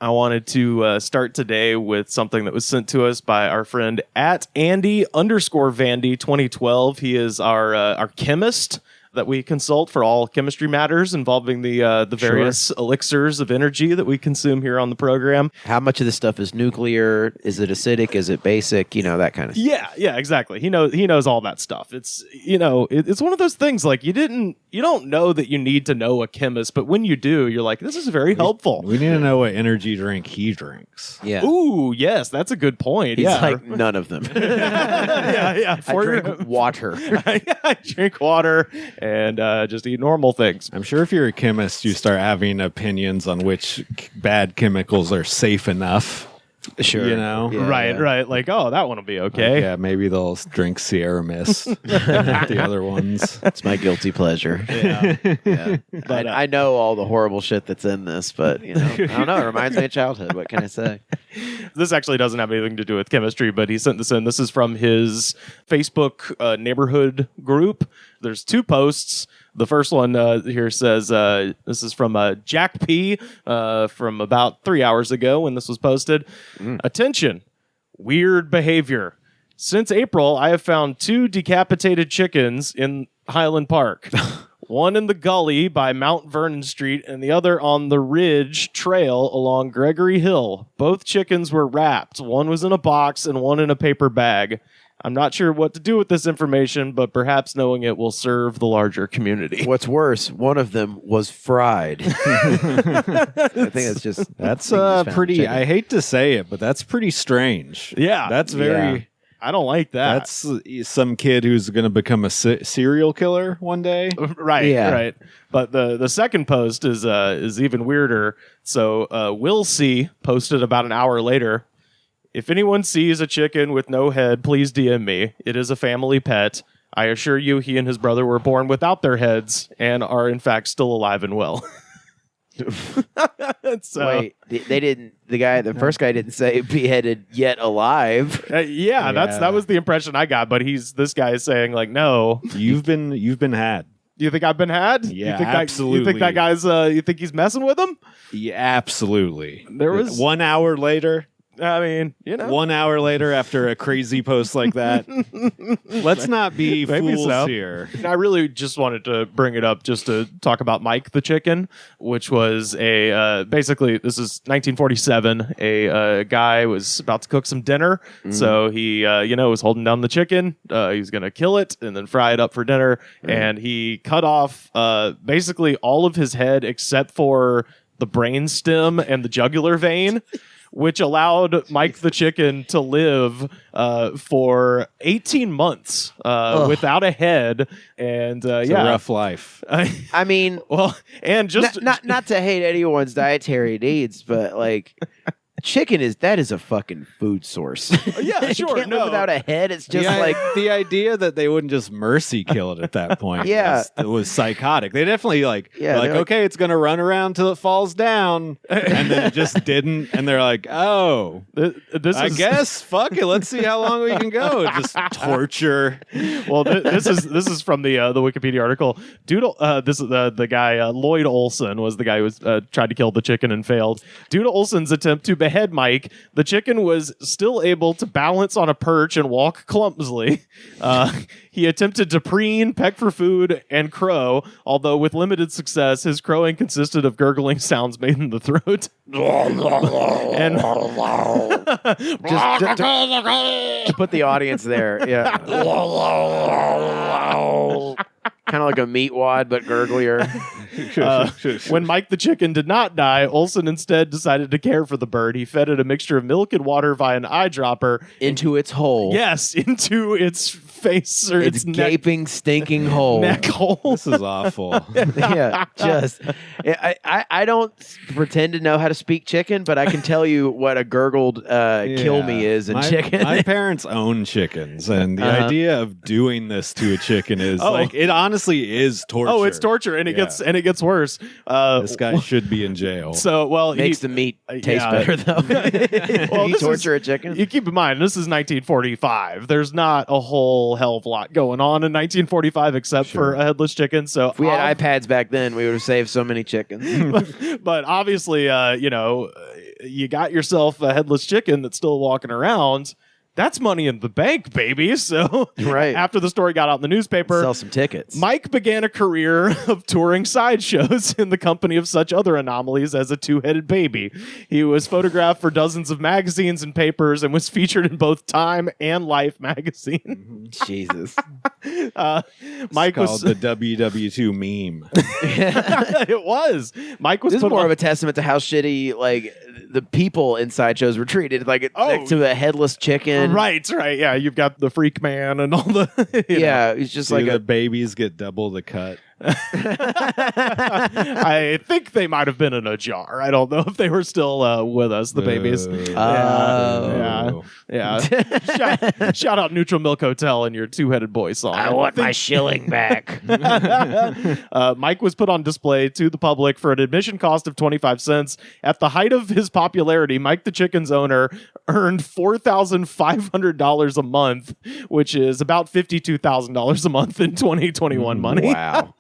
I wanted to start today with something that was sent to us by our friend at Andy_Vandy 2012. He is our chemist that we consult for all chemistry matters involving the various elixirs of energy that we consume here on the program. How much of this stuff is nuclear? Is it acidic? Is it basic? That kind of stuff. Yeah, exactly. He knows all that stuff. It's it's one of those things like you don't know that you need to know a chemist, but when you do, you're like, this is very helpful. We need to know what energy drink he drinks. Yeah. Ooh, yes, that's a good point. He's yeah. like, none of them. yeah. I drink water. I drink water and just eat normal things. I'm sure if you're a chemist, you start having opinions on which bad chemicals are safe enough. Sure. Yeah, Right. Like, oh, that one will be okay. Yeah, maybe they'll drink Sierra Mist. The other ones. It's my guilty pleasure. Yeah. But I know all the horrible shit that's in this, but I don't know. It reminds me of childhood. What can I say? This actually doesn't have anything to do with chemistry, but he sent this in. This is from his Facebook neighborhood group. There's 2 posts. The first one here says, this is from Jack P. From about 3 hours ago when this was posted. Attention, weird behavior. Since April, I have found 2 decapitated chickens in Highland Park. One in the gully by Mount Vernon Street and the other on the Ridge Trail along Gregory Hill. Both chickens were wrapped. One was in a box and one in a paper bag. I'm not sure what to do with this information, but perhaps knowing it will serve the larger community. What's worse, one of them was fried. I think that's just... That's pretty... chicken. I hate to say it, but that's pretty strange. Yeah. That's very... Yeah. I don't like that. That's some kid who's going to become a serial killer one day. Right. But the second post is even weirder. So Will C. posted about an hour later. If anyone sees a chicken with no head, please DM me. It is a family pet. I assure you he and his brother were born without their heads and are in fact still alive and well. Wait, they didn't. The first guy didn't say beheaded yet alive. That was the impression I got. But this guy is saying like, no, you've been had. You think I've been had? Yeah, you think absolutely. You think that guy's? You think he's messing with him? Yeah, absolutely. There was 1 hour later. I mean, 1 hour later after a crazy post like that. Let's not be fools here. I really just wanted to bring it up just to talk about Mike the chicken, which was basically, this is 1947. A guy was about to cook some dinner. So he, was holding down the chicken. He was going to kill it and then fry it up for dinner. And he cut off basically all of his head except for the brain stem and the jugular vein, which allowed Mike the chicken to live for 18 months without a head. And it's a rough life. I mean, well, and just not to hate anyone's dietary needs, but like chicken is a fucking food source. Yeah, sure. You can't live without a head. It's just like the idea that they wouldn't just mercy kill it at that point. Yeah. it was psychotic. They definitely okay, it's gonna run around till it falls down, and then it just didn't. And they're like, oh, I guess fuck it. Let's see how long we can go. Just torture. Well, this is from the Wikipedia article. This is the guy Lloyd Olson was the guy who was tried to kill the chicken and failed. Due to Olson's attempt to behead Mike, the chicken was still able to balance on a perch and walk clumsily. He attempted to preen, peck for food, and crow, although with limited success. His crowing consisted of gurgling sounds made in the throat. And just to put the audience there, yeah. Kind of like a meat wad, but gurglier. When Mike the chicken did not die, Olson instead decided to care for the bird. He fed it a mixture of milk and water via an eyedropper. Into its hole. Yes, into its face or its gaping, stinking hole. Neck hole. This is awful. Yeah, just... I don't pretend to know how to speak chicken, but I can tell you what a gurgled kill me is in chicken. My parents own chickens, and the idea of doing this to a chicken is it honestly is torture. Oh, it's torture, and it gets worse. This guy should be in jail. So, makes the meat taste better though. Well, you torture a chicken. You keep in mind, this is 1945. There's not a whole hell of a lot going on in 1945 except for a headless chicken. So if we had iPads back then, we would have saved so many chickens. But obviously, you got yourself a headless chicken that's still walking around. That's money in the bank, baby. So after the story got out in the newspaper, sell some tickets. Mike began a career of touring sideshows in the company of such other anomalies as a two-headed baby. He was photographed for dozens of magazines and papers and was featured in both Time and Life magazine. Jesus. Mike was called the WW2 meme. It was. Mike was This is more of a testament to how shitty like the people in sideshows were treated. Like next to a headless chicken. Right. Yeah, you've got the freak man and all the yeah, it's just like the babies get double the cut. I think they might have been in a jar. I don't know if they were still with us, the babies. Yeah. Shout out Neutral Milk Hotel and your two-headed boy song. I want my shilling back. Mike was put on display to the public for an admission cost of 25 cents. At the height of his popularity, Mike the Chicken's owner earned $4,500 a month, which is about $52,000 a month in 2021 money. Wow.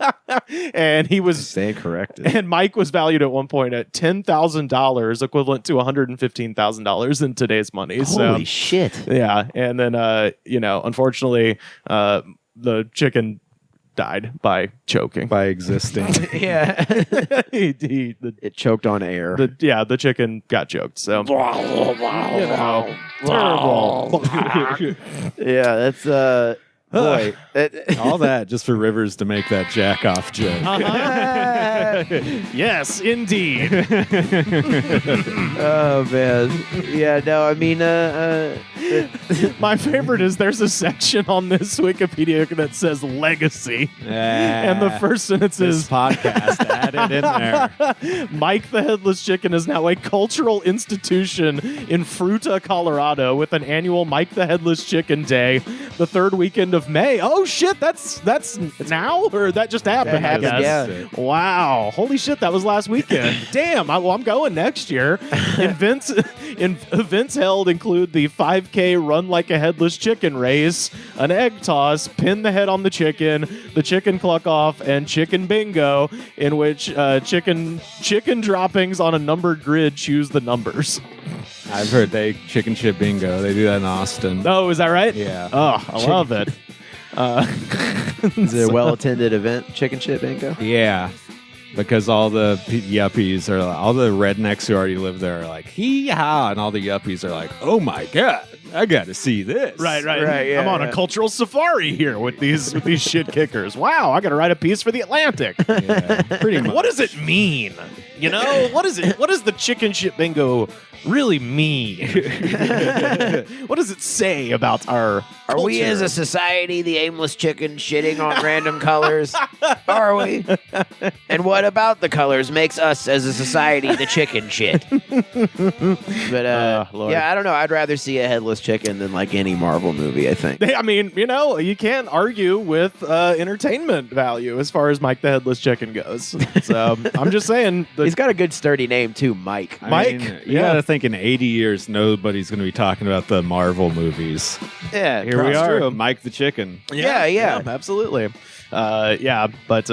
And he was staying corrected. And Mike was valued at one point at $10,000, equivalent to $115,000 in today's money. Holy shit! Yeah, and then unfortunately, the chicken died by choking, by existing. Yeah, it choked on air. The chicken got choked. So terrible. Yeah, that's boy, all that just for Rivers to make that jack off joke. Yes, indeed. Oh man, yeah. No, I mean, my favorite is there's a section on this Wikipedia that says legacy, and the first sentence is podcast added in there. Mike the Headless Chicken is now a cultural institution in Fruita, Colorado, with an annual Mike the Headless Chicken Day, the third weekend of May. Oh shit, that's now, or that just happened? That happened, I guess. yeah. Wow, holy shit, that was last weekend. Damn, I'm going next year. Events held include the 5K Run Like a Headless Chicken race, an egg toss, pin the head on the chicken cluck off, and chicken bingo, in which chicken droppings on a numbered grid choose the numbers. I've heard chicken shit bingo. They do that in Austin. Oh, is that right? Yeah. Oh, I love it. Is it a well-attended event, chicken shit bingo? Yeah. Because all the yuppies are all the rednecks who already live there are like, hee-haw, and all the yuppies are like, oh my God, I got to see this. Right. Yeah, I'm on a cultural safari here with these shit kickers. Wow, I got to write a piece for the Atlantic. Yeah, pretty much. What does it mean? You know, what does the chicken shit bingo really mean? What does it say about our culture? Are we as a society the aimless chicken shitting on random colors? Are we? And what about the colors makes us as a society the chicken shit? But yeah, I don't know. I'd rather see a headless chicken than like any Marvel movie, I think. I mean, you can't argue with entertainment value as far as Mike the Headless Chicken goes. So I'm just saying. He's got a good sturdy name too, Mike. You gotta think in 80 years nobody's gonna be talking about the Marvel movies. Yeah, here we are, true. Mike the Chicken. Yeah, absolutely. But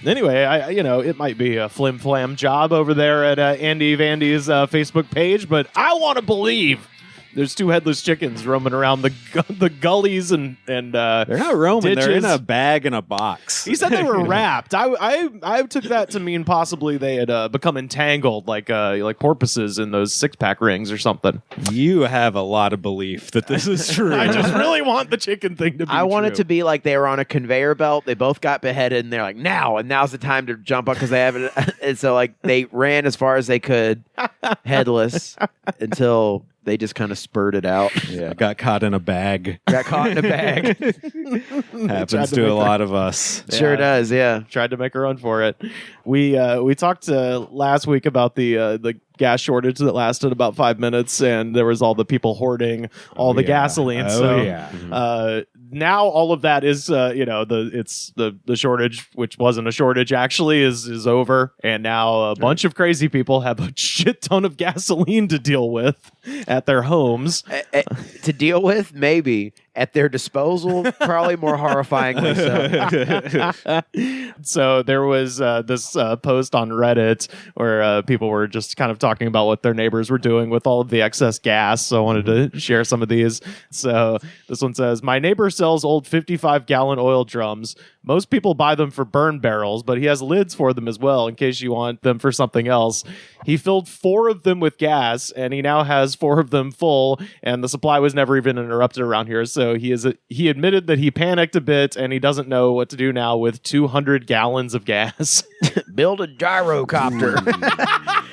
anyway, it might be a flim flam job over there at Andy Vandy's Facebook page, but I want to believe there's two headless chickens roaming around the gullies and they're not roaming. ditches. They're in a bag in a box. He said they were wrapped. I took that to mean possibly they had become entangled like porpoises in those 6-pack rings or something. You have a lot of belief that this is true. I just really want the chicken thing to be I want true. it to be like they were on a conveyor belt. They both got beheaded, and they're like, now's the time to jump up because they haven't. And so like they ran as far as they could, headless, until they just kind of spurted out. Yeah, got caught in a bag. Got caught in a bag. Happens to a lot of us. Sure does, yeah. Tried to make a run for it. We talked last week about the gas shortage that lasted about 5 minutes, and there was all the people hoarding all the gasoline. Now all of that is the shortage, which wasn't a shortage actually, is over, and now a bunch of crazy people have a shit ton of gasoline to deal with at their homes. To deal with, maybe. at their disposal, probably more horrifyingly so. So there was this post on Reddit where people were just kind of talking about what their neighbors were doing with all of the excess gas. So I wanted to share some of these. So this one says, my neighbor sells old 55-gallon oil drums. Most people buy them for burn barrels, but he has lids for them as well in case you want them for something else. He filled 4 of them with gas, and he now has 4 of them full, and the supply was never even interrupted around here. So he admitted that he panicked a bit, and he doesn't know what to do now with 200 gallons of gas. Build a gyrocopter.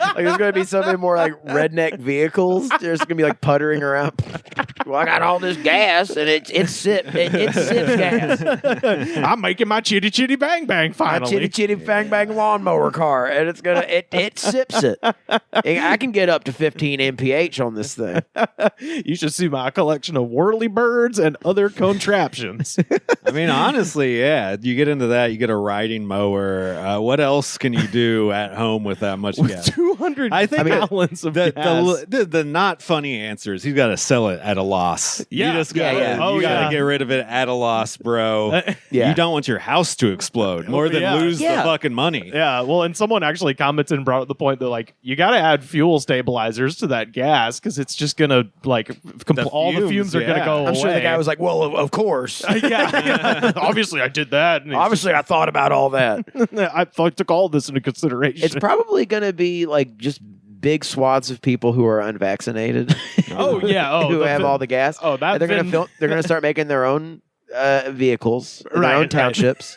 Like there's going to be so many more like redneck vehicles. There's going to be like puttering around. Well, I got all this gas, and it sips gas. I'm making my chitty chitty bang bang finally. My chitty chitty bang bang lawnmower car, and it's gonna it sips it. I can get up to 15 mph on this thing. You should see my collection of whirly birds and other contraptions. I mean, honestly, yeah. You get into that, you get a riding mower. What else can you do at home with that much gas? 200 gallons of gas. The not funny answer is he's got to sell it at a loss. Yeah. You just gotta, you gotta get rid of it at a loss, bro. You don't want your house to explode more than lose the fucking money. Yeah, well, and someone actually commented and brought up the point that, like, you got to add fuel stabilizers to that gas because it's just going to, like, all the fumes are going to go away. I'm sure the guy was like, well, of course. Yeah. Obviously, I did that. Obviously, I thought about all that. I took all this into consideration. It's probably going to be, like, just big swaths of people who are unvaccinated. Oh, yeah. Who have all the gas. Oh, that they're going to start making their own vehicles in their own townships.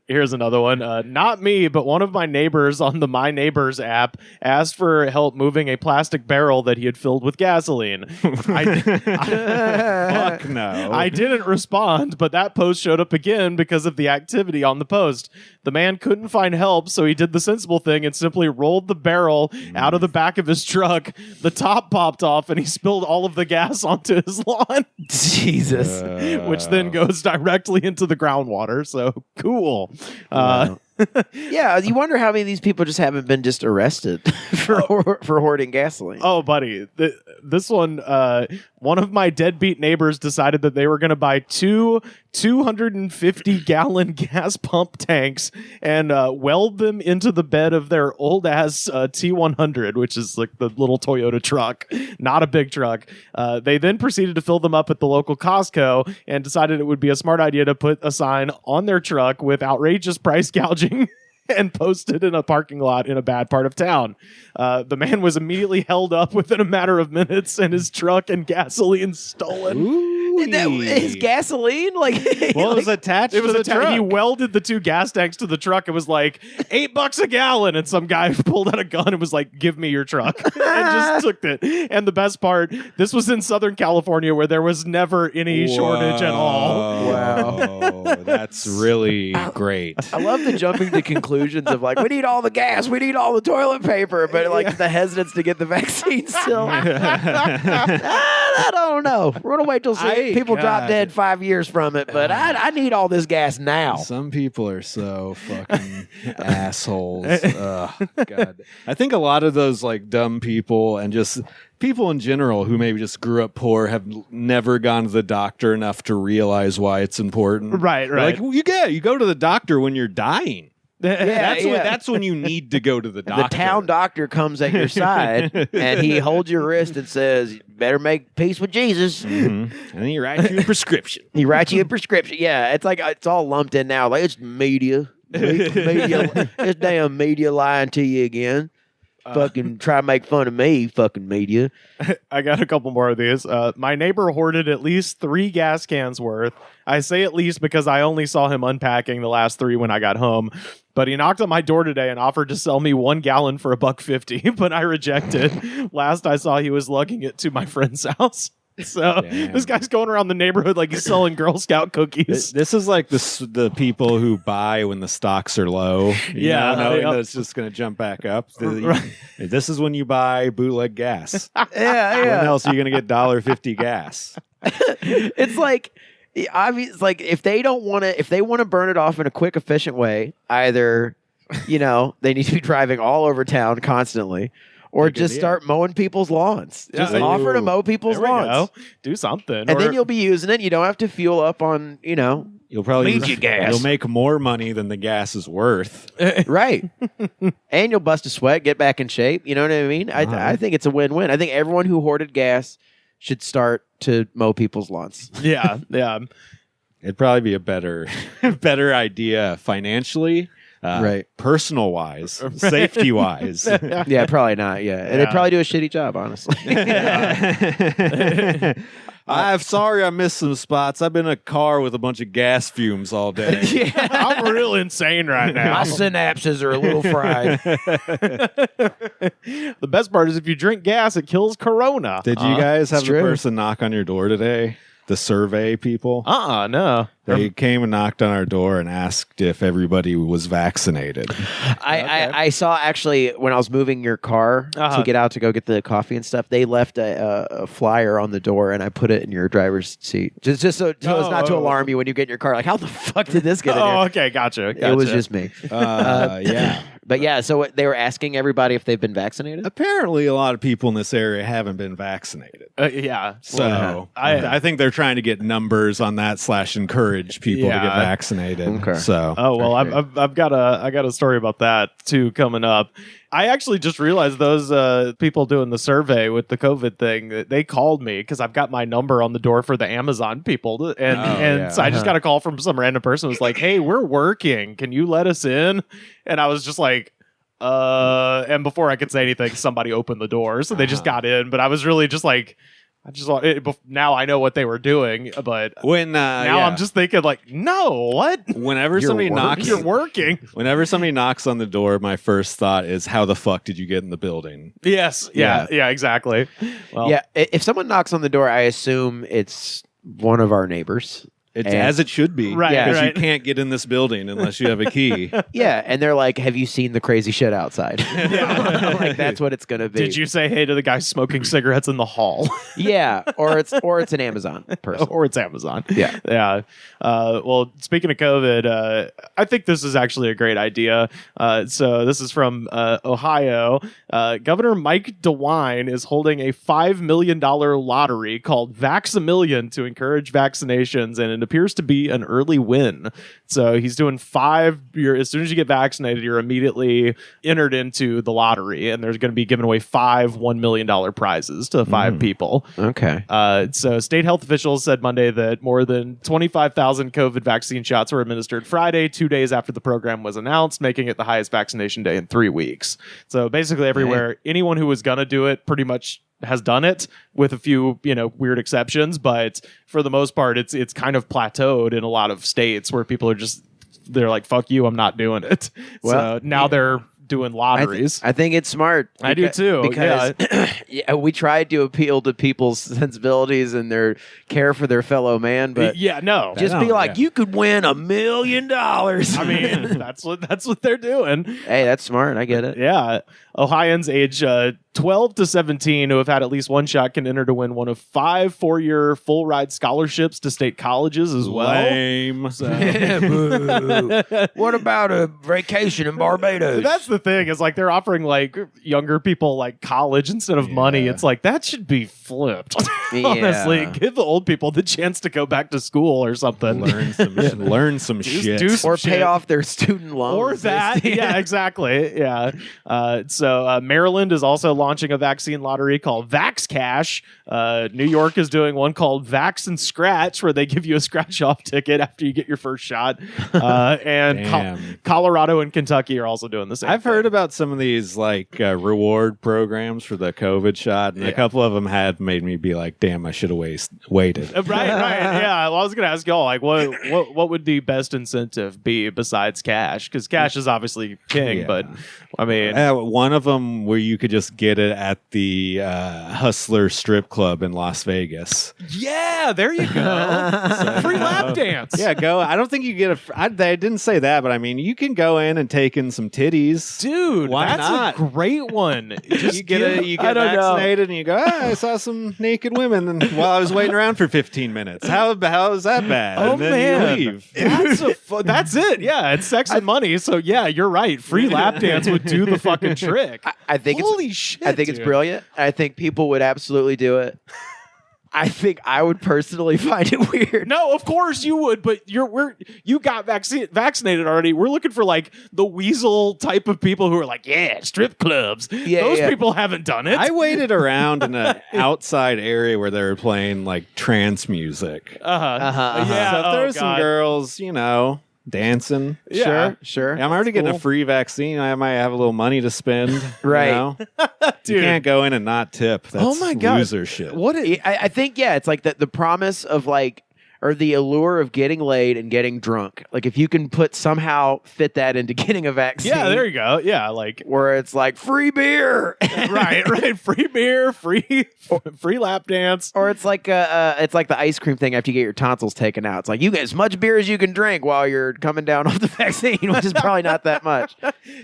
Here's another one. Not me, but one of my neighbors on the My Neighbors app asked for help moving a plastic barrel that he had filled with gasoline. Fuck no. I didn't respond, but that post showed up again because of the activity on the post. The man couldn't find help, so he did the sensible thing and simply rolled the barrel out of the back of his truck. The top popped off, and he spilled all of the gas onto his lawn. Jesus. Which then goes directly into the groundwater. So cool. Wow. Yeah, you wonder how many of these people just haven't been just arrested for hoarding gasoline. Oh, buddy. This one, one of my deadbeat neighbors decided that they were going to buy 2 250-gallon gas pump tanks and weld them into the bed of their old-ass T100, which is like the little Toyota truck, not a big truck. They then proceeded to fill them up at the local Costco and decided it would be a smart idea to put a sign on their truck with outrageous price gouging and posted in a parking lot in a bad part of town. The man was immediately held up within a matter of minutes and his truck and gasoline stolen. Ooh. His gasoline? It was attached to the truck. He welded the 2 gas tanks to the truck. It was like $8 a gallon. And some guy pulled out a gun and was like, give me your truck. And just took it. And the best part, this was in Southern California where there was never any shortage at all. Wow. That's really great. I love the jumping to conclusions of like, we need all the gas, we need all the toilet paper, but like the hesitance to get the vaccine still. I don't know. We're going to wait till people drop dead 5 years from it, but I need all this gas now. Some people are so fucking assholes. God. I think a lot of those like dumb people and just people in general who maybe just grew up poor have never gone to the doctor enough to realize why it's important. Right. Like you go to the doctor when you're dying. That's when you need to go to the doctor. The town doctor comes at your side and he holds your wrist and says, "You better make peace with Jesus." Mm-hmm. And then he writes you a prescription. Yeah, it's like it's all lumped in now. Like it's media. This damn media lying to you again. Fucking try to make fun of me, fucking media. I got a couple more of these. My neighbor hoarded at least 3 gas cans worth. I say at least because I only saw him unpacking the last 3 when I got home. But he knocked on my door today and offered to sell me 1 gallon for $1.50, but I rejected. Last I saw, he was lugging it to my friend's house. So this guy's going around the neighborhood like he's selling Girl Scout cookies. This is like the people who buy when the stocks are low. Knowing that it's just going to jump back up. This is when you buy bootleg gas. Yeah. When else are you going to get $1.50 gas? It's like obvious. Like if they want to burn it off in a quick, efficient way, either they need to be driving all over town constantly. Or just start mowing people's lawns. Just offer to mow people's lawns. Do something. And then you'll be using it. You don't have to fuel up on, You'll probably gas. You'll make more money than the gas is worth. Right. And you'll bust a sweat, get back in shape. You know what I mean? I think it's a win-win. I think everyone who hoarded gas should start to mow people's lawns. Yeah. It'd probably be a better idea financially. Right. Personal wise, safety wise. Yeah, probably not. Yeah. And they'd probably do a shitty job, honestly. I'm sorry I missed some spots. I've been in a car with a bunch of gas fumes all day. I'm real insane right now. My synapses are a little fried. The best part is if you drink gas, it kills corona. Did you guys have the person knock on your door today? The survey people? No. They came and knocked on our door and asked if everybody was vaccinated. I saw actually when I was moving your car to get out to go get the coffee and stuff, they left a flyer on the door and I put it in your driver's seat. Just so it's not to alarm you when you get in your car. Like, how the fuck did this get in here? Oh, okay. Gotcha. It was just me. Yeah. But yeah, so they were asking everybody if they've been vaccinated? Apparently, a lot of people in this area haven't been vaccinated. Yeah. So I think they're trying to get numbers on that / encourage people to get vaccinated. Okay. So. Oh, well, I got a story about that too coming up. I actually just realized those people doing the survey with the COVID thing, they called me because I've got my number on the door for the Amazon people. And so I just got a call from some random person who was like, hey, we're working. Can you let us in? And I was just like, and before I could say anything, somebody opened the door. So they just got in. But I was really just like, now I know what they were doing, but I'm just thinking like, no, what? Whenever somebody knocks, you're working. Whenever somebody knocks on the door, my first thought is, how the fuck did you get in the building? Yes, yeah, exactly. Well, yeah, if someone knocks on the door, I assume it's one of our neighbors. It's as it should be, right? Because right. you can't get in this building unless you have a key. Yeah, and they're like, "Have you seen the crazy shit outside?" Like that's what it's gonna be. Did you say hey to the guy smoking cigarettes in the hall? Yeah, or it's an Amazon person, or it's Amazon. Yeah, yeah. Well, speaking of COVID, I think this is actually a great idea. So this is from Ohio. Governor Mike DeWine is holding a $5 million lottery called Vax-A-Million to encourage vaccinations, and it appears to be an early win. So he's doing 5. As soon as you get vaccinated, you're immediately entered into the lottery, and there's going to be giving away 5 $1 million prizes to 5 people. Okay. So state health officials said Monday that more than 25,000 COVID vaccine shots were administered Friday, 2 days after the program was announced, making it the highest vaccination day in 3 weeks. So basically everywhere, anyone who was going to do it pretty much has done it, with a few, weird exceptions, but for the most part, it's kind of plateaued in a lot of states where people are they're like, fuck you, I'm not doing it. Well, so now they're doing lotteries. I think it's smart. I do too. Because we tried to appeal to people's sensibilities and their care for their fellow man, but just be like, you could win $1 million. I mean, that's what they're doing. Hey, that's smart. I get it. Yeah. Ohioans age 12 to 17 who have had at least one shot can enter to win one of 5 4-year full ride scholarships to state colleges as well. Lame. So. What about a vacation in Barbados? That's the thing, is like they're offering like younger people like college instead of money. It's like that should be flipped. Honestly, give the old people the chance to go back to school or something. Learn some shit. Do some pay off their student loans. Or that. Yeah, exactly. Yeah. So Maryland is also launching a vaccine lottery called Vax Cash. New York is doing one called Vax and Scratch, where they give you a scratch-off ticket after you get your first shot. And Colorado and Kentucky are also doing the same. I've heard about some of these like reward programs for the COVID shot, and a couple of them had made me be like, damn, I should have waited. Right. Yeah. Well, I was going to ask y'all, like, what would the best incentive be besides cash? Because cash is obviously king, but I mean, one of them where you could just get it at the Hustler Strip Club in Las Vegas. Yeah, there you go. Free lap dance. Yeah, go. I don't think you get I didn't say that, but I mean, you can go in and take in some titties. Dude, why not? A great one. You get vaccinated and you go, I saw some naked women while I was waiting around for 15 minutes. How is that bad? Oh, and then man. you leave. That's a That's it. Yeah, it's sex and money. So yeah, you're right. Free lap dance would do the fucking trick. I think Holy shit! I think it's brilliant. I think people would absolutely do it. I think I would personally find it weird. No, of course you would, but you got vaccinated already. We're looking for like the weasel type of people who are like, yeah, strip clubs. Yeah, those people haven't done it. I waited around in an outside area where they were playing like trance music. Yeah, So if there were some girls, dancing. Yeah. Sure. I'm already getting a free vaccine. I might have a little money to spend. Right. You can't go in and not tip. That's Oh my God. loser shit. I think, it's like the promise of like, or the allure of getting laid and getting drunk. Like if you can somehow fit that into getting a vaccine. Yeah, there you go. Yeah, like where it's like free beer. right. Free beer, free lap dance. Or it's like the ice cream thing after you get your tonsils taken out. It's like you get as much beer as you can drink while you're coming down off the vaccine, which is probably not that much.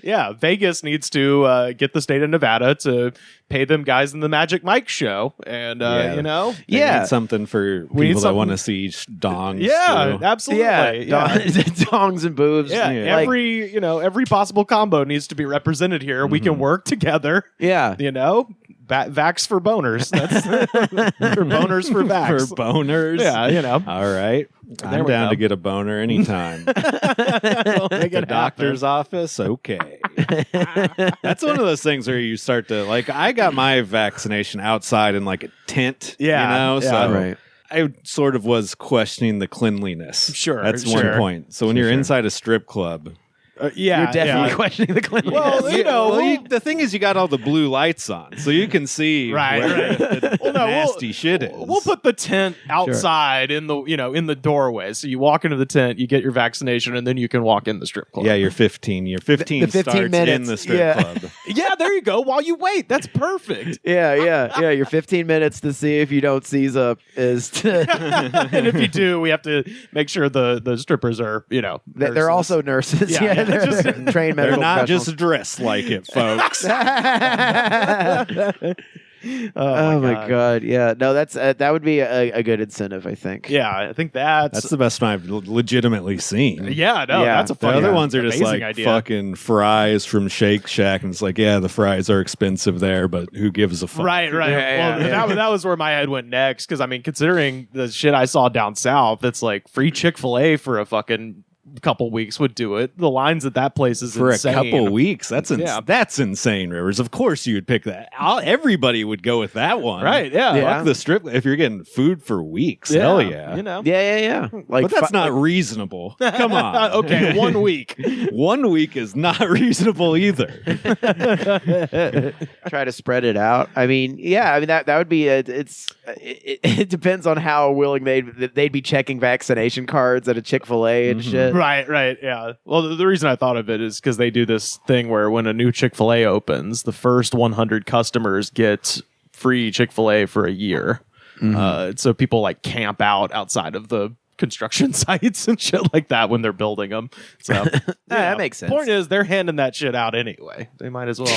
Yeah, Vegas needs to get the state of Nevada to pay them guys in the Magic Mike show, and They need something for people that want to see dongs. Yeah, too. absolutely. Yeah, dongs and boobs. Yeah, every possible combo needs to be represented here. We can work together. Yeah, Vax for boners. That's for boners for Vax. For boners. Yeah, All right. I'm down to get a boner anytime. The doctor's office, okay. That's one of those things where you start to I got my vaccination outside in like a tent. So right. I sort of was questioning the cleanliness. Sure, that's one point. So when you're inside a strip club. You're definitely questioning the cleanliness. Well, the thing is, you got all the blue lights on, so you can see where the nasty shit is. We'll put the tent outside in the doorway. So you walk into the tent, you get your vaccination, and then you can walk in the strip club. Yeah, you're 15. You're 15 starts minutes. in the strip club. Yeah, there you go. While you wait, that's perfect. Yeah. Your 15 minutes to see if you don't seize up is. And if you do, we have to make sure the strippers are they're also nurses. Yeah. They're trained medical They're not professionals. just dressed like it, folks. Oh my God! Yeah, no, that's that would be a good incentive, I think. Yeah, I think that's the best one I've legitimately seen. Yeah, no, that's a The fun. other ones are just like idea. fucking fries from Shake Shack, and it's like, the fries are expensive there, but who gives a fuck? Right. Yeah, That was where my head went next, because I mean, considering the shit I saw down south, it's like free Chick-fil-A for a fucking couple weeks would do it. The lines at that place is for insane. a couple weeks. That's insane, Rivers. Of course you would pick that. Everybody would go with that one, right? Yeah, Fuck the strip. If you're getting food for weeks, hell yeah, Yeah. Like, but that's not reasonable. Come on. Okay, 1 week. 1 week is not reasonable either. Try to spread it out. I mean, that would be it depends on how willing they'd be checking vaccination cards at a Chick-fil-A and shit. Right, yeah. Well, the reason I thought of it is because they do this thing where when a new Chick-fil-A opens, the first 100 customers get free Chick-fil-A for a year. So people like camp out outside of the construction sites and shit like that when they're building them. So that makes sense. Point is, they're handing that shit out anyway. They might as well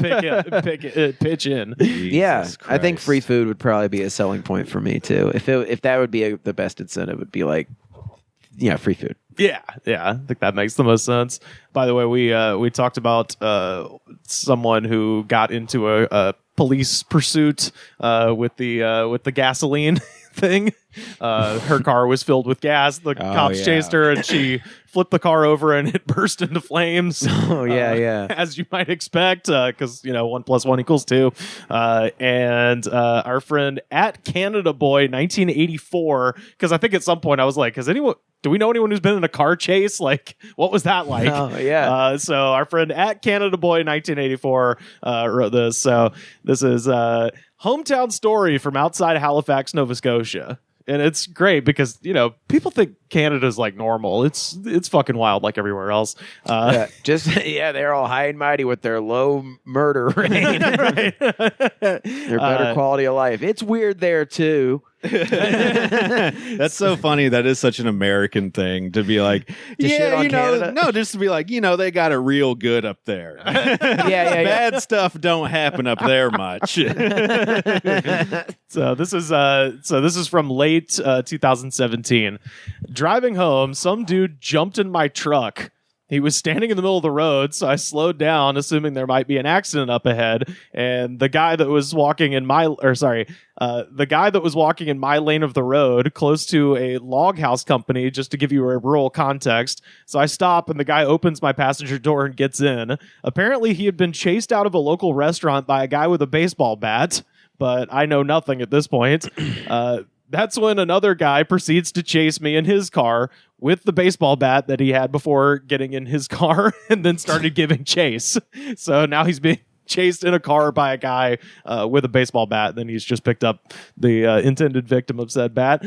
pitch in. Jesus Christ. I think free food would probably be a selling point for me too. If that would be the best incentive, it would be like, free food. Yeah, I think that makes the most sense. By the way, we talked about someone who got into a police pursuit with the gasoline thing. Her car was filled with gas. The cops chased her, and she flipped the car over, and it burst into flames. As you might expect, because 1 + 1 = 2. And our friend at Canada Boy 1984, because I think at some point I was like, do we know anyone who's been in a car chase? Like, what was that like? Oh, yeah. So our friend at Canada Boy 1984 wrote this. So this is a hometown story from outside Halifax, Nova Scotia. And it's great because, people think Canada's like normal. It's fucking wild like everywhere else. They're all high and mighty with their low murder rate. Their better quality of life. It's weird there too. That's so funny. That is such an American thing to be like, just to be like, they got it real good up there. Bad stuff don't happen up there much. So this is from late 2017. Driving home, some dude jumped in my truck. He was standing in the middle of the road, so I slowed down, assuming there might be an accident up ahead. And the guy that was walking in my lane of the road, close to a log house company, just to give you a rural context. So I stop, and the guy opens my passenger door and gets in. Apparently, he had been chased out of a local restaurant by a guy with a baseball bat, but I know nothing at this point. That's when another guy proceeds to chase me in his car with the baseball bat that he had before getting in his car, and then started giving chase. So now he's being chased in a car by a guy with a baseball bat. Then he's just picked up the intended victim of said bat.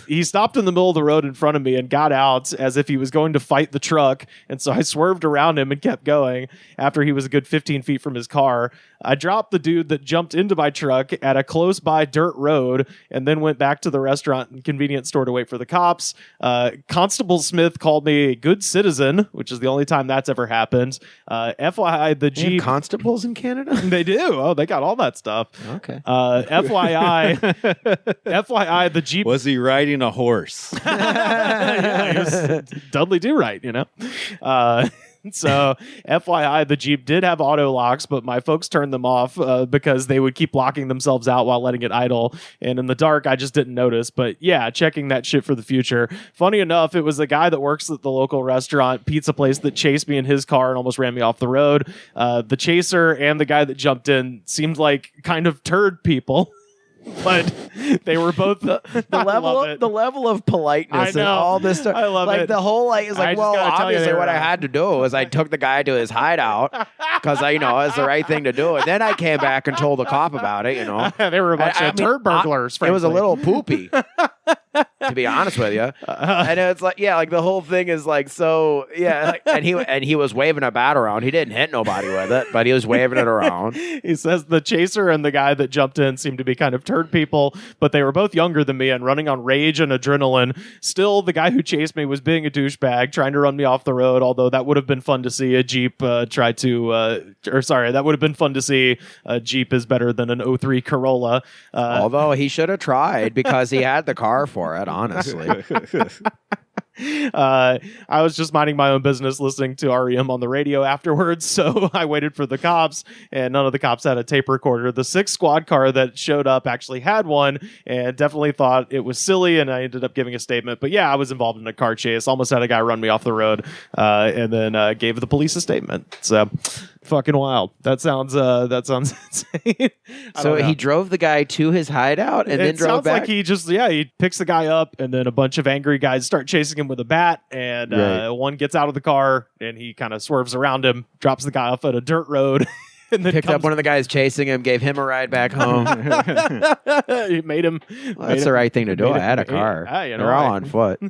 He stopped in the middle of the road in front of me and got out as if he was going to fight the truck. And so I swerved around him and kept going. After he was a good 15 feet from his car, I dropped the dude that jumped into my truck at a close by dirt road, and then went back to the restaurant and convenience store to wait for the cops. Constable Smith called me a good citizen, which is the only time that's ever happened. FYI, the Jeep constables in Canada? They do. Oh, they got all that stuff. Okay. FYI, the Jeep. Was he riding a horse? Yeah, he was Dudley Do-Right, So, FYI, the Jeep did have auto locks, but my folks turned them off because they would keep locking themselves out while letting it idle. And in the dark, I just didn't notice. But yeah, checking that shit for the future. Funny enough, it was a guy that works at the local restaurant pizza place that chased me in his car and almost ran me off the road. The chaser and the guy that jumped in seemed like kind of turd people. But they were both the level of politeness and all this stuff. I love it. The whole obviously what I had to do was I took the guy to his hideout because it's the right thing to do. And then I came back and told the cop about it. They were a bunch of turd burglars. It was a little poopy, to be honest with you. And it's like the whole thing is like so. Yeah, and he was waving a bat around. He didn't hit nobody with it, but he was waving it around. He says the chaser and the guy that jumped in seemed to be kind of turd people, but they were both younger than me and running on rage and adrenaline. Still, the guy who chased me was being a douchebag, trying to run me off the road, although that would have been fun to see a Jeep that would have been fun to see a Jeep is better than an 03 Corolla. Although he should have tried because he had the car for it, honestly. I was just minding my own business listening to REM on the radio afterwards, so I waited for the cops, and none of the cops had a tape recorder. The 6 squad car that showed up actually had one, and definitely thought it was silly, and I ended up giving a statement. But yeah, I was involved in a car chase, almost had a guy run me off the road, and then gave the police a statement. So fucking wild. That sounds insane. So he drove the guy to his hideout and then drove back? It sounds like he picks the guy up, and then a bunch of angry guys start chasing him with a bat, and one gets out of the car, and he kind of swerves around him, drops the guy off at a dirt road. And then picked up one of the guys chasing him, gave him a ride back home. He made him. That's the right thing to do. I had a car. They're all on foot.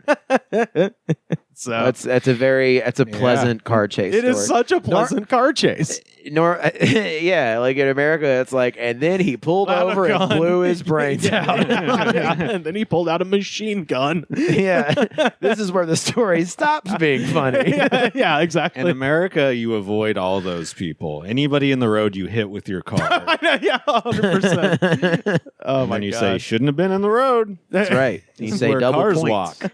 So that's a pleasant car chase. It is such a pleasant car chase. Like in America, it's like, and then he pulled over and blew his brains out. And then he pulled out a machine gun. Yeah, this is where the story stops being funny. Yeah, exactly. In America, you avoid all those people. Anybody in the road you hit with your car. Yeah, 100%. Oh my God. You say shouldn't have been in the road. That's right. You say where double cars points. Walk.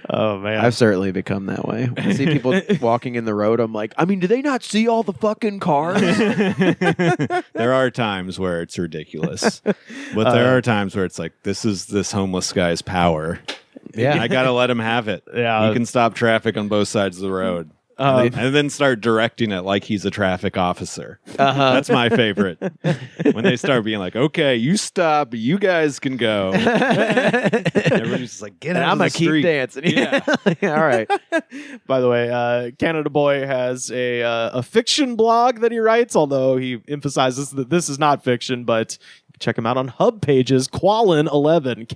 Oh man, I've certainly become that way. When I see people walking in the road, I'm like, do they not see all the fucking cars? There are times where it's ridiculous, but there are times where it's like, this is this homeless guy's power. Yeah, I gotta let him have it. Yeah, you can stop traffic on both sides of the road. And then start directing it like he's a traffic officer. That's my favorite. When they start being like, okay, you stop, you guys can go. Everybody's just like, get out of the street. I'm going to keep dancing. Yeah. All right. By the way, Canada Boy has a fiction blog that he writes, although he emphasizes that this is not fiction, but check him out on Hub Pages, Qualin11,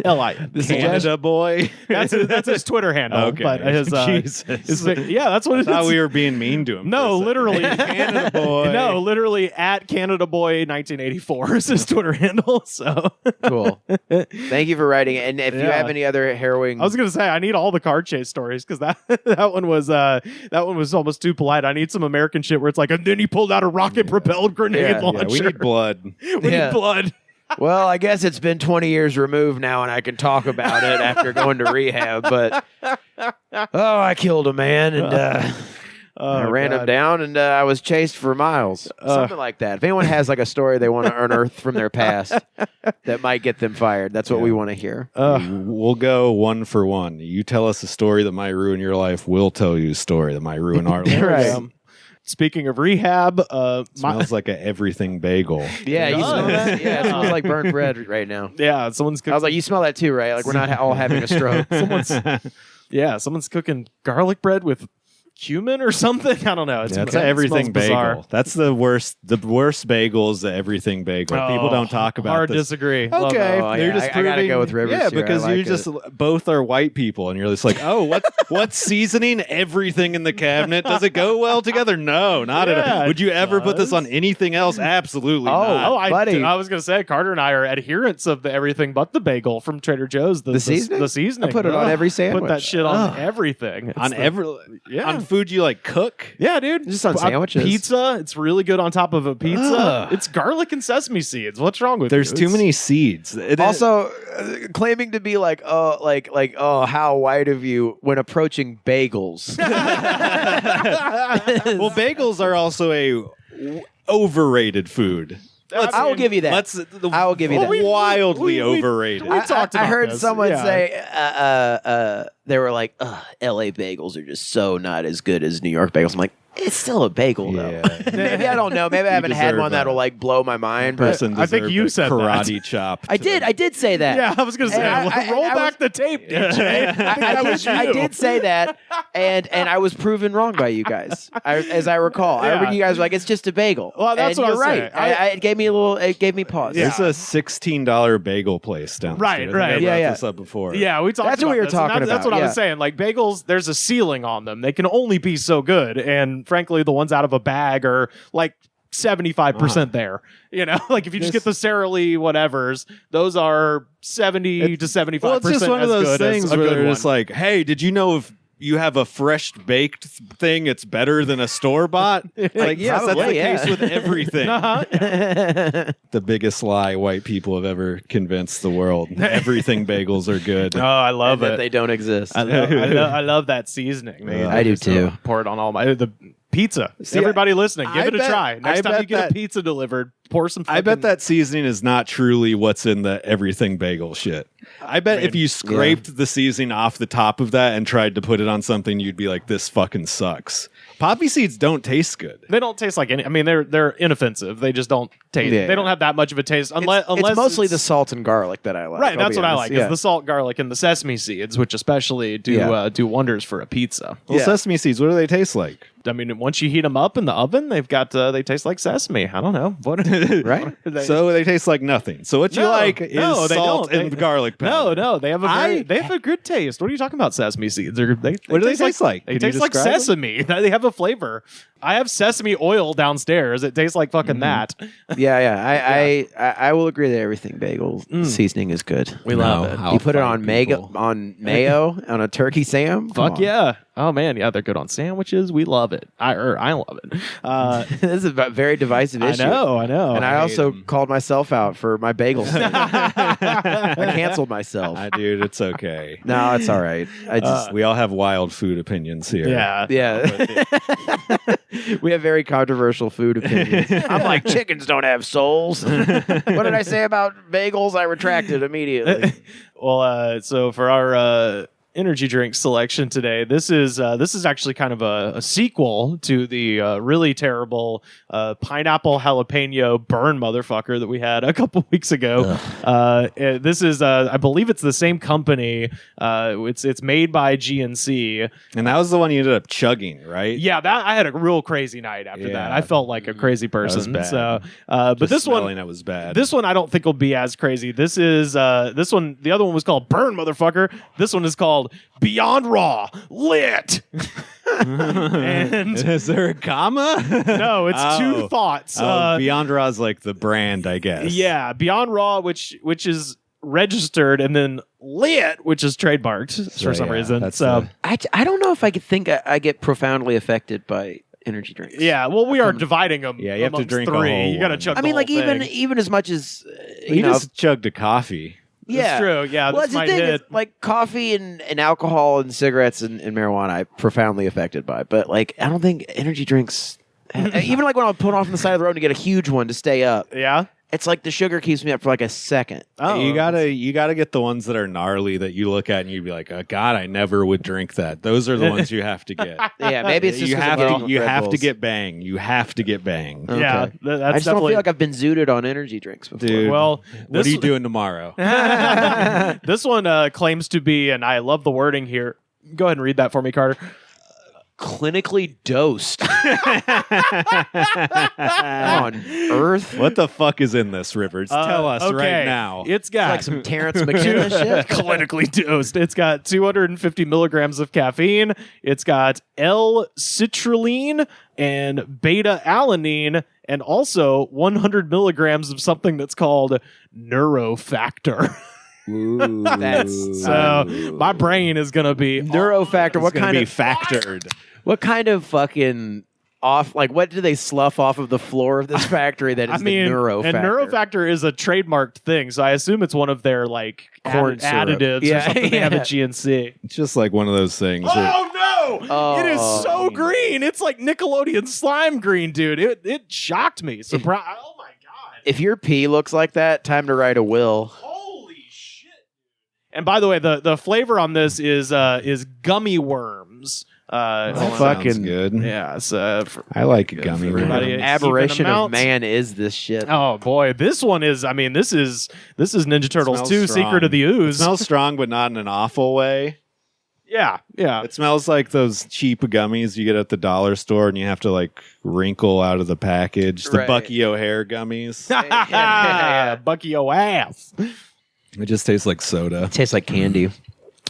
Lion. Canada boy. That's his Twitter handle. Okay. But yeah, that's what it is. I thought we were being mean to him. No, literally. Canada boy. No, literally at Canada Boy 1984 is his Twitter handle. So cool. Thank you for writing it. And if you have any other harrowing, I was gonna say I need all the car chase stories because that one was almost too polite. I need some American shit where it's like, and then he pulled out a rocket propelled grenade launcher. Yeah, we need blood. We need blood. Well, I guess it's been 20 years removed now, and I can talk about it after going to rehab. But I killed a man, and I ran him down, and I was chased for miles. Something like that. If anyone has like a story they want to unearth from their past that might get them fired, that's what we want to hear. We'll go one for one. You tell us a story that might ruin your life. We'll tell you a story that might ruin our life. Right. Speaking of rehab, smells like an everything bagel. Yeah, you smell that? Yeah, it smells like burnt bread right now. Yeah, someone's cooking. I was like, you smell that too, right? Like we're not all having a stroke. Someone's cooking garlic bread with cumin or something. I don't know. That's an everything bagel. That's the worst. The worst bagel is the everything bagel. People don't talk about hard this. Disagree. Okay, you're just I gotta go with Rivers. Yeah, because you're just both are white people, and you're just like, what's seasoning everything in the cabinet? Does it go well together? No, not at all. Would you ever put this on anything else? Absolutely not. Buddy. I was gonna say Carter and I are adherents of the everything but the bagel from Trader Joe's. The seasoning. The seasoning. I put it on every sandwich. Put that shit on everything. On food you like cook? Yeah, dude. Just on sandwiches. Pizza. It's really good on top of a pizza. It's garlic and sesame seeds. What's wrong with There's too many seeds. Also, claiming to be like, how white of you when approaching bagels. Well, bagels are also a overrated food. I will give you that. I will give you that. Wildly overrated. We talked about I heard this. someone say they were like, LA bagels are just so not as good as New York bagels. I'm like, it's still a bagel, though. Maybe I don't know. Maybe I haven't had one that'll like blow my mind. But I think you said karate chop. I did say that. Yeah, I was going to say, roll back the tape, DJ. I did say that, and I was proven wrong by you guys, as I recall. I remember you guys were like, it's just a bagel. Well, that's what you're right. It gave me pause. There's a $16 bagel place down the street. Right. I brought this up before. Yeah, we talked. That's what we were talking about. That's what I was saying. Like bagels, there's a ceiling on them. They can only be so good, and frankly, the ones out of a bag are like 75% there. You know, like if you just get the Sara Lee whatevers, those are 70 to 75%. Well, it's just one of those things where they're just like, hey, did you know if you have a fresh baked thing, it's better than a store bought? Like, yes, that's the case with everything. The biggest lie white people have ever convinced the world. Everything bagels are good. Oh, I love it. They don't exist. I love that seasoning, man. I do too. Pour it on all the pizza. Everybody listening, give it a try. Next time you get a pizza delivered, pour some. I bet that seasoning is not truly what's in the everything bagel shit. I bet if you scraped the seasoning off the top of that and tried to put it on something, you'd be like, this fucking sucks. Poppy seeds don't taste good. They don't taste like any. I mean, they're inoffensive. They just don't taste. Yeah. They don't have that much of a taste. Unless it's mostly the salt and garlic that I like. Right, that's what I like. Is the salt, garlic, and the sesame seeds, which especially do wonders for a pizza. Well, sesame seeds, what do they taste like? I mean, once you heat them up in the oven, they've got they taste like sesame. I don't know what. Right? So they taste like nothing. So what you like is salt and garlic powder. No, they have a good taste. What are you talking about? Sesame seeds? What do they taste like? They taste like sesame. They have a flavor. I have sesame oil downstairs. It tastes like fucking that. Yeah. I will agree that everything bagel seasoning is good. We love it. You put it on mayo on a turkey sam. Fuck yeah. Oh man, yeah, they're good on sandwiches. We love it. I love it. This is a very divisive issue. I know. And I also called myself out for my bagel stand. I canceled myself. Dude, it's okay. No, it's all right. We all have wild food opinions here. Yeah. We have very controversial food opinions. I'm like, chickens don't have souls. What did I say about bagels? I retracted immediately. Well, so for our energy drink selection today. This is actually kind of a sequel to the really terrible pineapple jalapeno burn motherfucker that we had a couple weeks ago. This is I believe it's the same company. It's made by GNC, and that was the one you ended up chugging, right? Yeah, that I had a real crazy night after that. I felt like a crazy person. That was bad. So, but this one, it was bad. This one I don't think will be as crazy. This is this one. The other one was called Burn Motherfucker. This one is called Beyond Raw Lit. And is there a comma? No, it's two thoughts. Beyond Raw is like the brand, I guess. Yeah, Beyond Raw, which is registered, and then Lit, which is trademarked for some reason. So I don't know if I could think I get profoundly affected by energy drinks. Yeah, well, we are dividing them. Yeah, you have to drink three. a whole You got to one. chug. I mean, the like whole thing. even as much as you just chugged a coffee. Yeah, that's true. Yeah, well, that's my the thing hit. is, like coffee and alcohol and cigarettes and marijuana, I'm profoundly affected by. But like, I don't think energy drinks. Even like when I'm pulling off on the side of the road to get a huge one to stay up. Yeah. It's like the sugar keeps me up for like a second. Oh, You gotta get the ones that are gnarly that you look at and you'd be like, oh, God, I never would drink that. Those are the ones you have to get. Yeah, maybe it's just you 'cause have I'm to getting you Red have to Bulls. get bang. You have to get bang. Okay. Yeah, that's I just don't definitely. feel like I've been zooted on energy drinks before. Dude, Well, what are you doing tomorrow? This one claims to be, and I love the wording here. Go ahead and read that for me, Carter. Clinically dosed. On Earth? What the fuck is in this, Rivers? Tell us okay. right now. It's got Like some Terrence McKenna shit? clinically dosed. It's got 250 milligrams of caffeine. It's got L-citrulline and beta-alanine, and also 100 milligrams of something that's called Neurofactor. So my brain is gonna be Neurofactor. What kind of factored? What kind of fucking off? Like, what do they slough off of the floor of this factory that is the Neurofactor? And Neurofactor is a trademarked thing, so I assume it's one of their like Corn syrup. additives or Yeah, something they have yeah. at GNC. It's just like one of those things. Oh no! Oh. It is so green. It's like Nickelodeon slime green, dude. It shocked me. Surprise! Oh my god! If your pee looks like that, time to write a will. Holy shit! And by the way, the flavor on this is gummy worms. That fucking- sounds good. Yeah, so I like for gummy everybody. worms. Aberration even of amount. man is this shit. Oh boy, this one is. I mean, this is Ninja Turtles Smells 2: strong. Secret of the It Ooze. smells strong, but not in an awful way. Yeah. It smells like those cheap gummies you get at the dollar store, and you have to like wrinkle out of the package. The Right. Bucky O'Hare gummies. Yeah. Bucky O-ass. It just tastes like soda. Tastes like candy.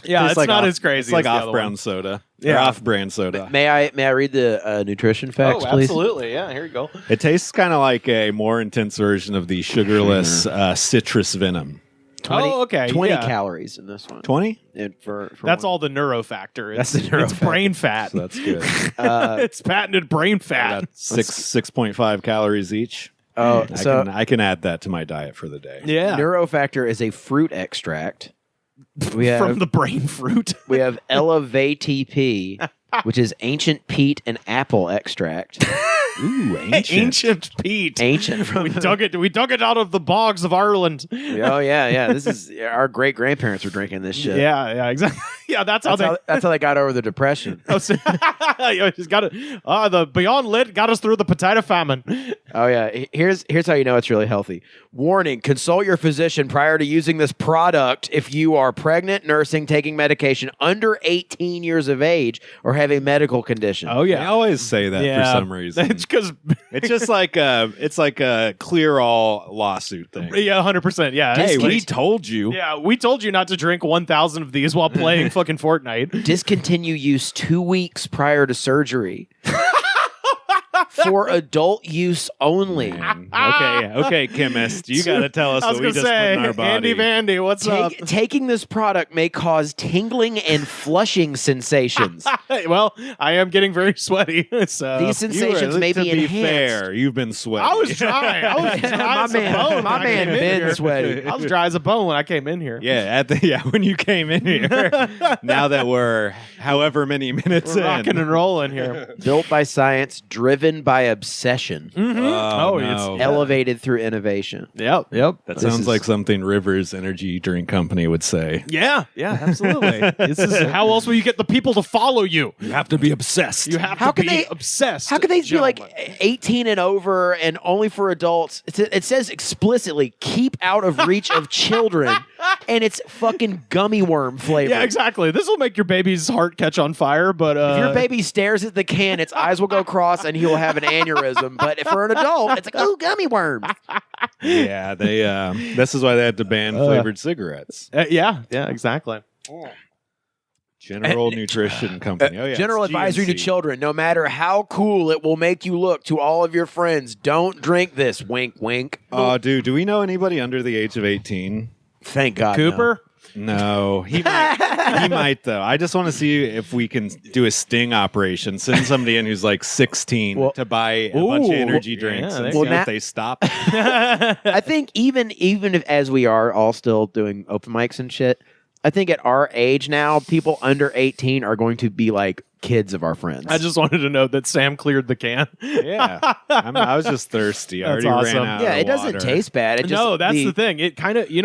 Yeah, Tastes it's like not off- as crazy. It's like as the other off-brand one. soda. Yeah. Or off-brand soda. May I read the nutrition facts, Oh, please? absolutely. Yeah, here you go. It tastes kind of like a more intense version of the sugarless citrus venom. 20, Oh, okay, 20 yeah. calories in this one. 20? And for That's one. all the neurofactor. That's the It's neurofactor. brain fat. So that's good. It's patented brain fat. About 6.5 calories each. Oh, so I can add that to my diet for the day. Yeah, Neurofactor is a fruit extract. We have from the brain fruit. we have ElevateP, which is ancient peat and apple extract. Ooh, ancient. Ancient peat. Ancient from We dug it out of the bogs of Ireland. Oh yeah. This is our great grandparents were drinking this shit. Yeah, exactly. Yeah, that's how That's how they got over the depression. Oh, so- Yeah, he's got it. The Beyond Lit got us through the potato famine. Oh yeah. Here's how you know it's really healthy. Warning: consult your physician prior to using this product if you are pregnant, nursing, taking medication, under 18 years of age, or have a medical condition. Oh I always say that for some reason. It's because It's just like a clear all lawsuit thing. yeah, 100%. Yeah, Hey, It's we like- told you. yeah, we told you not to drink 1,000 of these while playing fucking Fortnite. Discontinue use 2 weeks prior to surgery. For adult use only. Man. Okay, chemist. You got to tell us I was what we gonna just put in our say, body. Andy Vandy, what's up? Taking this product may cause tingling and flushing sensations. Well, I am getting very sweaty. So These sensations may to be be enhanced. fair, you've been sweating. I was dry. I was dry My as a man- bone. my when I man came in been here. sweaty. I was dry as a bone when I came in here. Yeah, when you came in here. Now that we're however many minutes We're rocking in. and rolling here. Built by science, driven taken by obsession. No. It's elevated through innovation. Yep. That sounds like something Rivers Energy Drink Company would say. Yeah, absolutely. This is how else will you get the people to follow you? You have to be obsessed. You have to be obsessed. How can they be like gentlemen. 18 and over and only for adults? It says explicitly, keep out of reach of children, and it's fucking gummy worm flavor. Yeah, exactly. This will make your baby's heart catch on fire, but If your baby stares at the can, its eyes will go cross and he'll have an aneurysm. But if for an adult, it's like, oh, gummy worms. Yeah, they. This is why they had to ban flavored cigarettes. yeah, exactly. General Nutrition Company. Oh yeah, General advisory to children: no matter how cool it will make you look to all of your friends, don't drink this. Wink, wink. Oh, dude, do we know anybody under the age of 18? Thank God, Cooper? No, he might. He might though. I just want to see if we can do a sting operation. Send somebody in who's like 16 to buy a bunch of energy drinks and see if they stop. I think even if, as we are all still doing open mics and shit, I think at our age now, people under 18 are going to be like kids of our friends. I just wanted to know that Sam cleared the can. Yeah. I was just thirsty. I already awesome. ran out Yeah, of it doesn't water. taste bad. It just, No, that's the thing. It kind of, it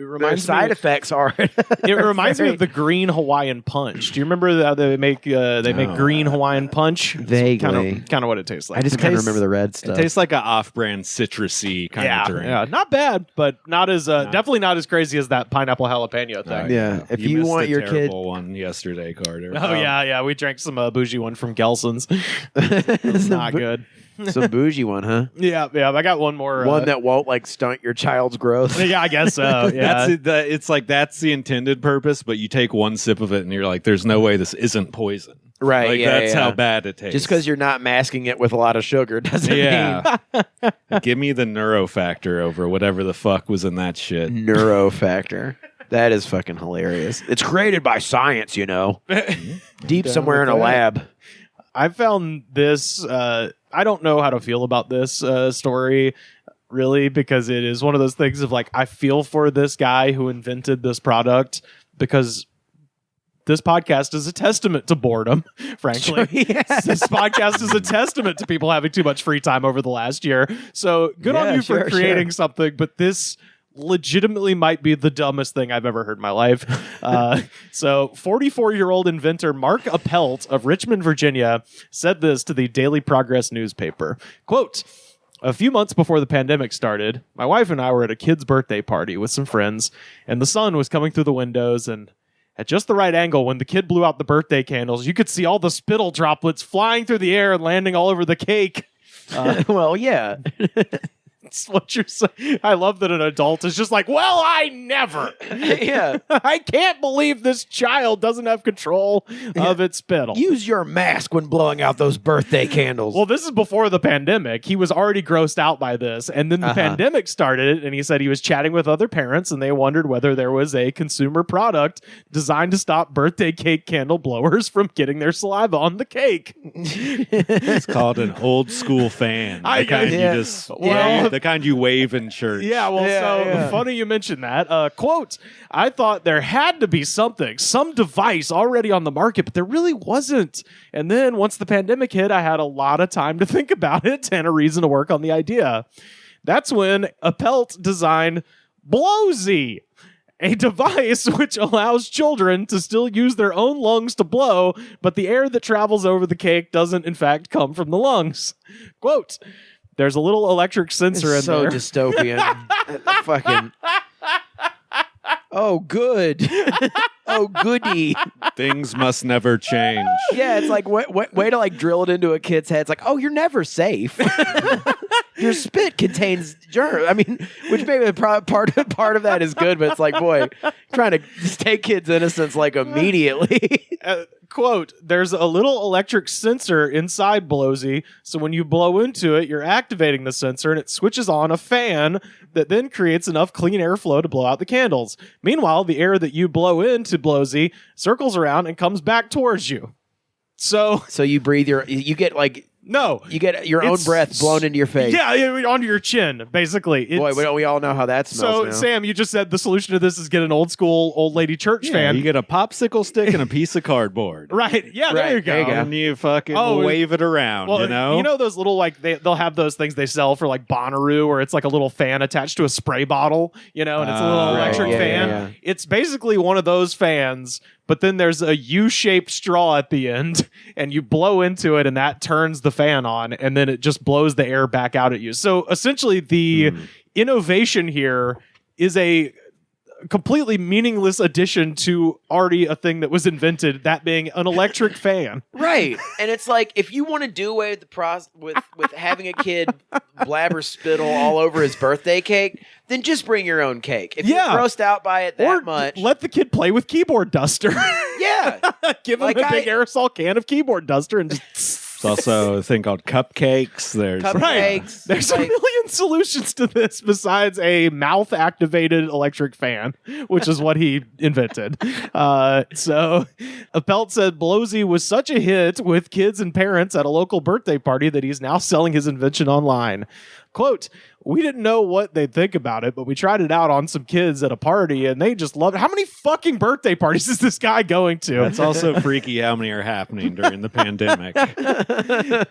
reminds side me. effects are. It reminds me of the green Hawaiian punch. Do you remember how they make green Hawaiian punch? Vaguely. Kind of what it tastes like. I just kind of remember the red stuff. It tastes like an off-brand citrusy kind of drink. Yeah, not bad, but not as definitely not as crazy as that pineapple jalapeno thing. Yeah, if you missed want the your kid- terrible one yesterday, Carter. Oh yeah, we drank some bougie one from Gelson's. It's not good. Some bougie one, huh? Yeah. I got one more. One that won't like stunt your child's growth. Yeah, I guess so. Yeah. It's like that's the intended purpose, but you take one sip of it and you're like, "There's no way this isn't poison." Right. Like yeah, that's yeah. how bad it tastes. Just because you're not masking it with a lot of sugar doesn't mean Give me the neurofactor over whatever the fuck was in that shit. neurofactor. That is fucking hilarious. It's created by science, deep somewhere in a lab. I found this. I don't know how to feel about this story, really, because it is one of those things of like, I feel for this guy who invented this product because this podcast is a testament to boredom, frankly. This podcast is a testament to people having too much free time over the last year. So good on you for creating something, but this legitimately might be the dumbest thing I've ever heard in my life. So 44-year-old inventor Mark Appelt of Richmond, Virginia, said this to the Daily Progress newspaper. Quote, "A few months before the pandemic started, my wife and I were at a kid's birthday party with some friends, and the sun was coming through the windows, and at just the right angle, when the kid blew out the birthday candles, you could see all the spittle droplets flying through the air and landing all over the cake." Well, yeah. That's what you're saying. I love that an adult is just like, well, I never. Yeah. I can't believe this child doesn't have control of its spittle. Use your mask when blowing out those birthday candles. Well, this is before the pandemic. He was already grossed out by this. And then the pandemic started, and he said he was chatting with other parents, and they wondered whether there was a consumer product designed to stop birthday cake candle blowers from getting their saliva on the cake. It's called an old school fan. The kind you just the kind you wave in church. Yeah, well, funny you mentioned that. Quote, "I thought there had to be something, some device already on the market, but there really wasn't. And then once the pandemic hit, I had a lot of time to think about it and a reason to work on the idea. That's when Appelt designed Blowzy, a device which allows children to still use their own lungs to blow, but the air that travels over the cake doesn't, in fact, come from the lungs. Quote, there's a little electric sensor in there." So dystopian. Fucking. Oh, good. Oh, goody. Things must never change. Yeah, it's like way to like drill it into a kid's head. It's like, oh, you're never safe. Your spit contains germs. I mean, which maybe part of that is good, but it's like, boy, trying to just take kids' innocence like immediately. Quote, "There's a little electric sensor inside Blowzy, so when you blow into it, you're activating the sensor and it switches on a fan that then creates enough clean airflow to blow out the candles. Meanwhile, the air that you blow into Blowzy circles around and comes back towards you." So you breathe you get like No. You get your own breath blown into your face. Yeah, onto your chin, basically. Boy, we all know how that smells So, now. Sam, you just said the solution to this is get an old school, old lady church fan. You get a popsicle stick and a piece of cardboard. Right. Yeah, there you go. And you fucking wave it around, well, you know? You know those little, like, they'll have those things they sell for, like, Bonnaroo, where it's like a little fan attached to a spray bottle, you know, and it's a little electric fan. Yeah. It's basically one of those fans, but then there's a U-shaped straw at the end, and you blow into it, and that turns the fan on, and then it just blows the air back out at you. So essentially, the innovation here is a completely meaningless addition to already a thing that was invented, that being an electric fan. Right. And it's like, if you want to do away with the with having a kid blabber spittle all over his birthday cake, then just bring your own cake. If you're grossed out by it that much, let the kid play with keyboard duster. Yeah. Give him a big aerosol can of keyboard duster and just... It's also a thing called cupcakes. There's There's a million solutions to this besides a mouth-activated electric fan, which is what he invented. So, Appelt said Blowsy was such a hit with kids and parents at a local birthday party that he's now selling his invention online. Quote, we didn't know what they'd think about it, but we tried it out on some kids at a party, and they just loved it. How many fucking birthday parties is this guy going to? That's also freaky how many are happening during the pandemic.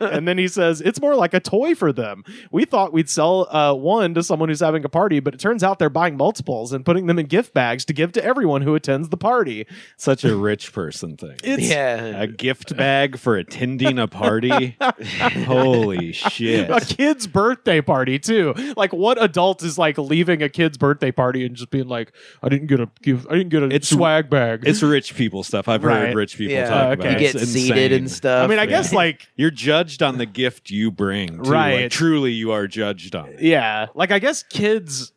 And then he says, it's more like a toy for them. We thought we'd sell one to someone who's having a party, but it turns out they're buying multiples and putting them in gift bags to give to everyone who attends the party. Such a rich person thing. A gift bag for attending a party? Holy shit. A kid's birthday party, too. Like, what adult is like leaving a kid's birthday party and just being like, I didn't get a swag bag. It's rich people stuff. I've heard rich people talk about. You get seated and stuff. I mean, I guess like you're judged on the gift you bring, too. Right? Like, truly, you are judged on it. Yeah, like I guess kids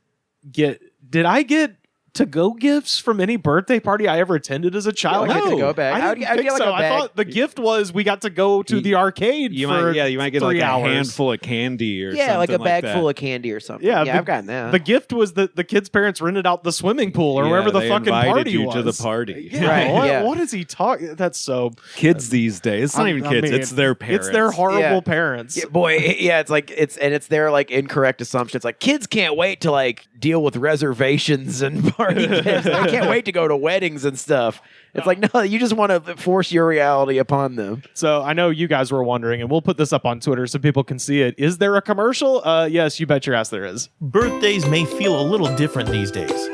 get. Did I get to-go gifts from any birthday party I ever attended as a child? Like a to-go bag. I didn't think so. I thought the gift was we got to go to the arcade you for might get like 3 hours. a handful of candy or something like a bag that. full of candy or something. Yeah, I've gotten that. The gift was that the kids' parents rented out the swimming pool or wherever the they fucking invited party you was. to the party. Yeah, what is he talking? That's so kids these days. It's not even kids. It's their parents. It's their horrible parents. Yeah, boy, it's like it's their like incorrect assumption. It's like kids can't wait to like deal with reservations and party gifts. They can't wait to go to weddings and stuff. It's like, no, you just want to force your reality upon them. So I know you guys were wondering, and we'll put this up on Twitter so people can see it. Is there a commercial? Yes, you bet your ass there is. Birthdays may feel a little different these days.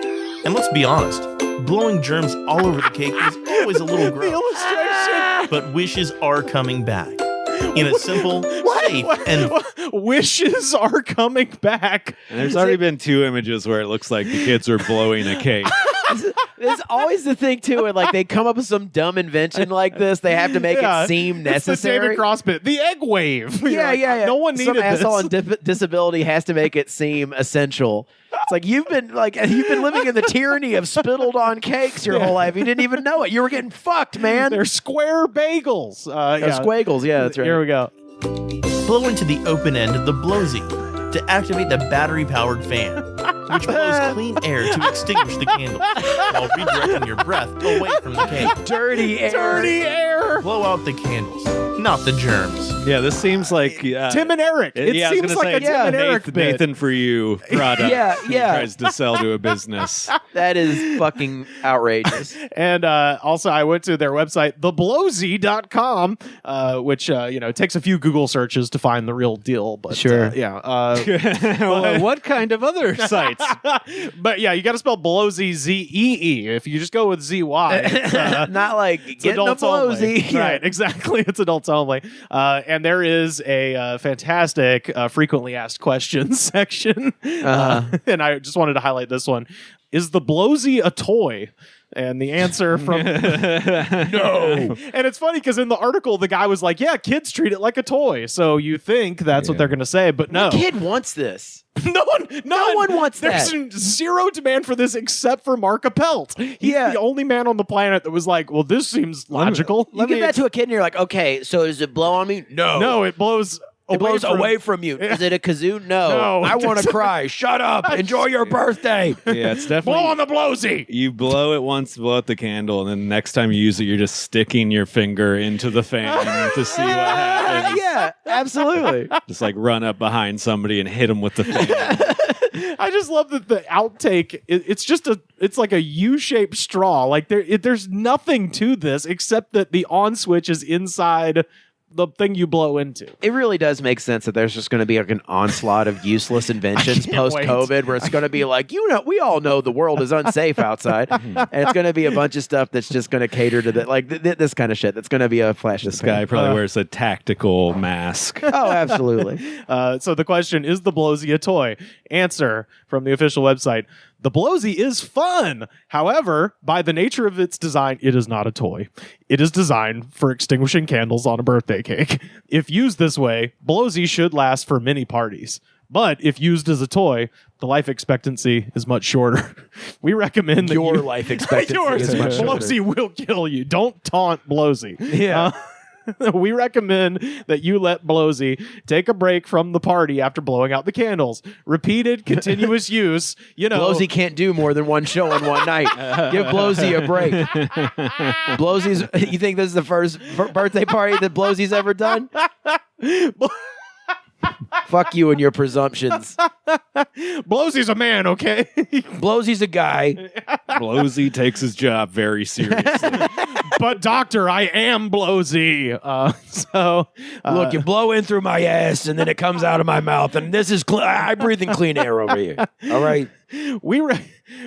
And let's be honest, blowing germs all over the cake is always a little gross. The illustration. But wishes are coming back. In a simple, safe, and... Wishes are coming back. And there's already been 2 images where it looks like the kids are blowing a cake. There's always the thing too, when like they come up with some dumb invention like this, they have to make it seem necessary. It's the David Cross bit, the egg wave. Yeah. No one needed some asshole this. on disability has to make it seem essential. It's like you've been living in the tyranny of spittled on cakes your whole life. You didn't even know it. You were getting fucked, man. They're square bagels. Squagles. Yeah, that's right. Here we go. Blow into the open end of the Blowsy to activate the battery-powered fan, which blows clean air to extinguish the candle while redirecting your breath away from the cake. Dirty air. Blow out the candles, not the germs. Yeah, this seems like Tim and Eric. It seems like a Tim and Eric bit. Nathan for you product. He tries to sell to a business. That is fucking outrageous. And also, I went to their website, theblowsy.com, which takes a few Google searches to find the real deal. But sure, well, what kind of other sites? But yeah, you got to spell Blowsy Z-E-E. If you just go with Z-Y, it's, not like it's getting adults a Blowsy. Only. Right, exactly. It's adults only. And there is a fantastic frequently asked questions section. And I just wanted to highlight this one. Is the Blowsy a toy? And the answer from no. And it's funny because in the article, the guy was like, yeah, kids treat it like a toy. So you think that's what they're going to say, but no. What kid wants this? No one wants that. There's zero demand for this except for Mark Appelt. He's the only man on the planet that was like, well, this seems logical. You give that to a kid and you're like, okay, so does it blow on me? No. No, it blows It blows away from you. Is it a kazoo? No. I want to cry. Shut up. Enjoy your birthday. Yeah, it's definitely... Blow on the blowsy. You blow it once, blow out the candle, and then next time you use it, you're just sticking your finger into the fan to see what happens. Yeah, absolutely. Just like run up behind somebody and hit them with the fan. I just love that the outtake. It's like a U-shaped straw. Like there's nothing to this except that the on switch is inside the thing you blow into. It really does make sense that there's just going to be like an onslaught of useless inventions post-COVID where it's going to be like, we all know the world is unsafe outside. And it's going to be a bunch of stuff that's just going to cater to this kind of shit. That's going to be a flash. This guy probably wears a tactical mask. Oh, absolutely. So the question, is the Blowsy a toy? Answer from the official website. The Blowsy is fun. However, by the nature of its design, it is not a toy. It is designed for extinguishing candles on a birthday cake. If used this way, Blowsy should last for many parties. But if used as a toy, the life expectancy is much shorter. We recommend that your life expectancy is much shorter. Blowsy will kill you. Don't taunt Blowsy. Yeah. We recommend that you let Blowsy take a break from the party after blowing out the candles. Repeated, continuous use. Blowsy can't do more than one show in one night. Give Blowsy a break. Blowsy's. You think this is the first birthday party that Blowsy's ever done? Fuck you and your presumptions. Blowsy's a man, okay? Blowsy's a guy. Blowsy takes his job very seriously. But doctor, I am Blowsy. Look, you blow in through my ass and then it comes out of my mouth, and this is I'm breathing clean air over here. All right. We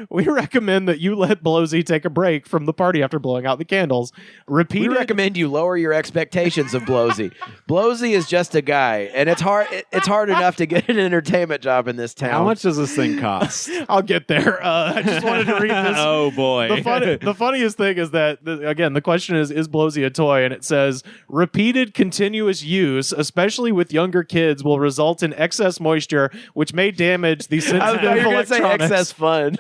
recommend that you let Blowsy take a break from the party after blowing out the candles. We recommend you lower your expectations of Blowsy. Blowsy is just a guy, and it's hard enough to get an entertainment job in this town. How much does this thing cost? I'll get there. I just wanted to read this. Oh boy! The funniest thing is that again, the question is Blowsy a toy? And it says repeated continuous use, especially with younger kids, will result in excess moisture, which may damage the sensitive electronics. Excess fun.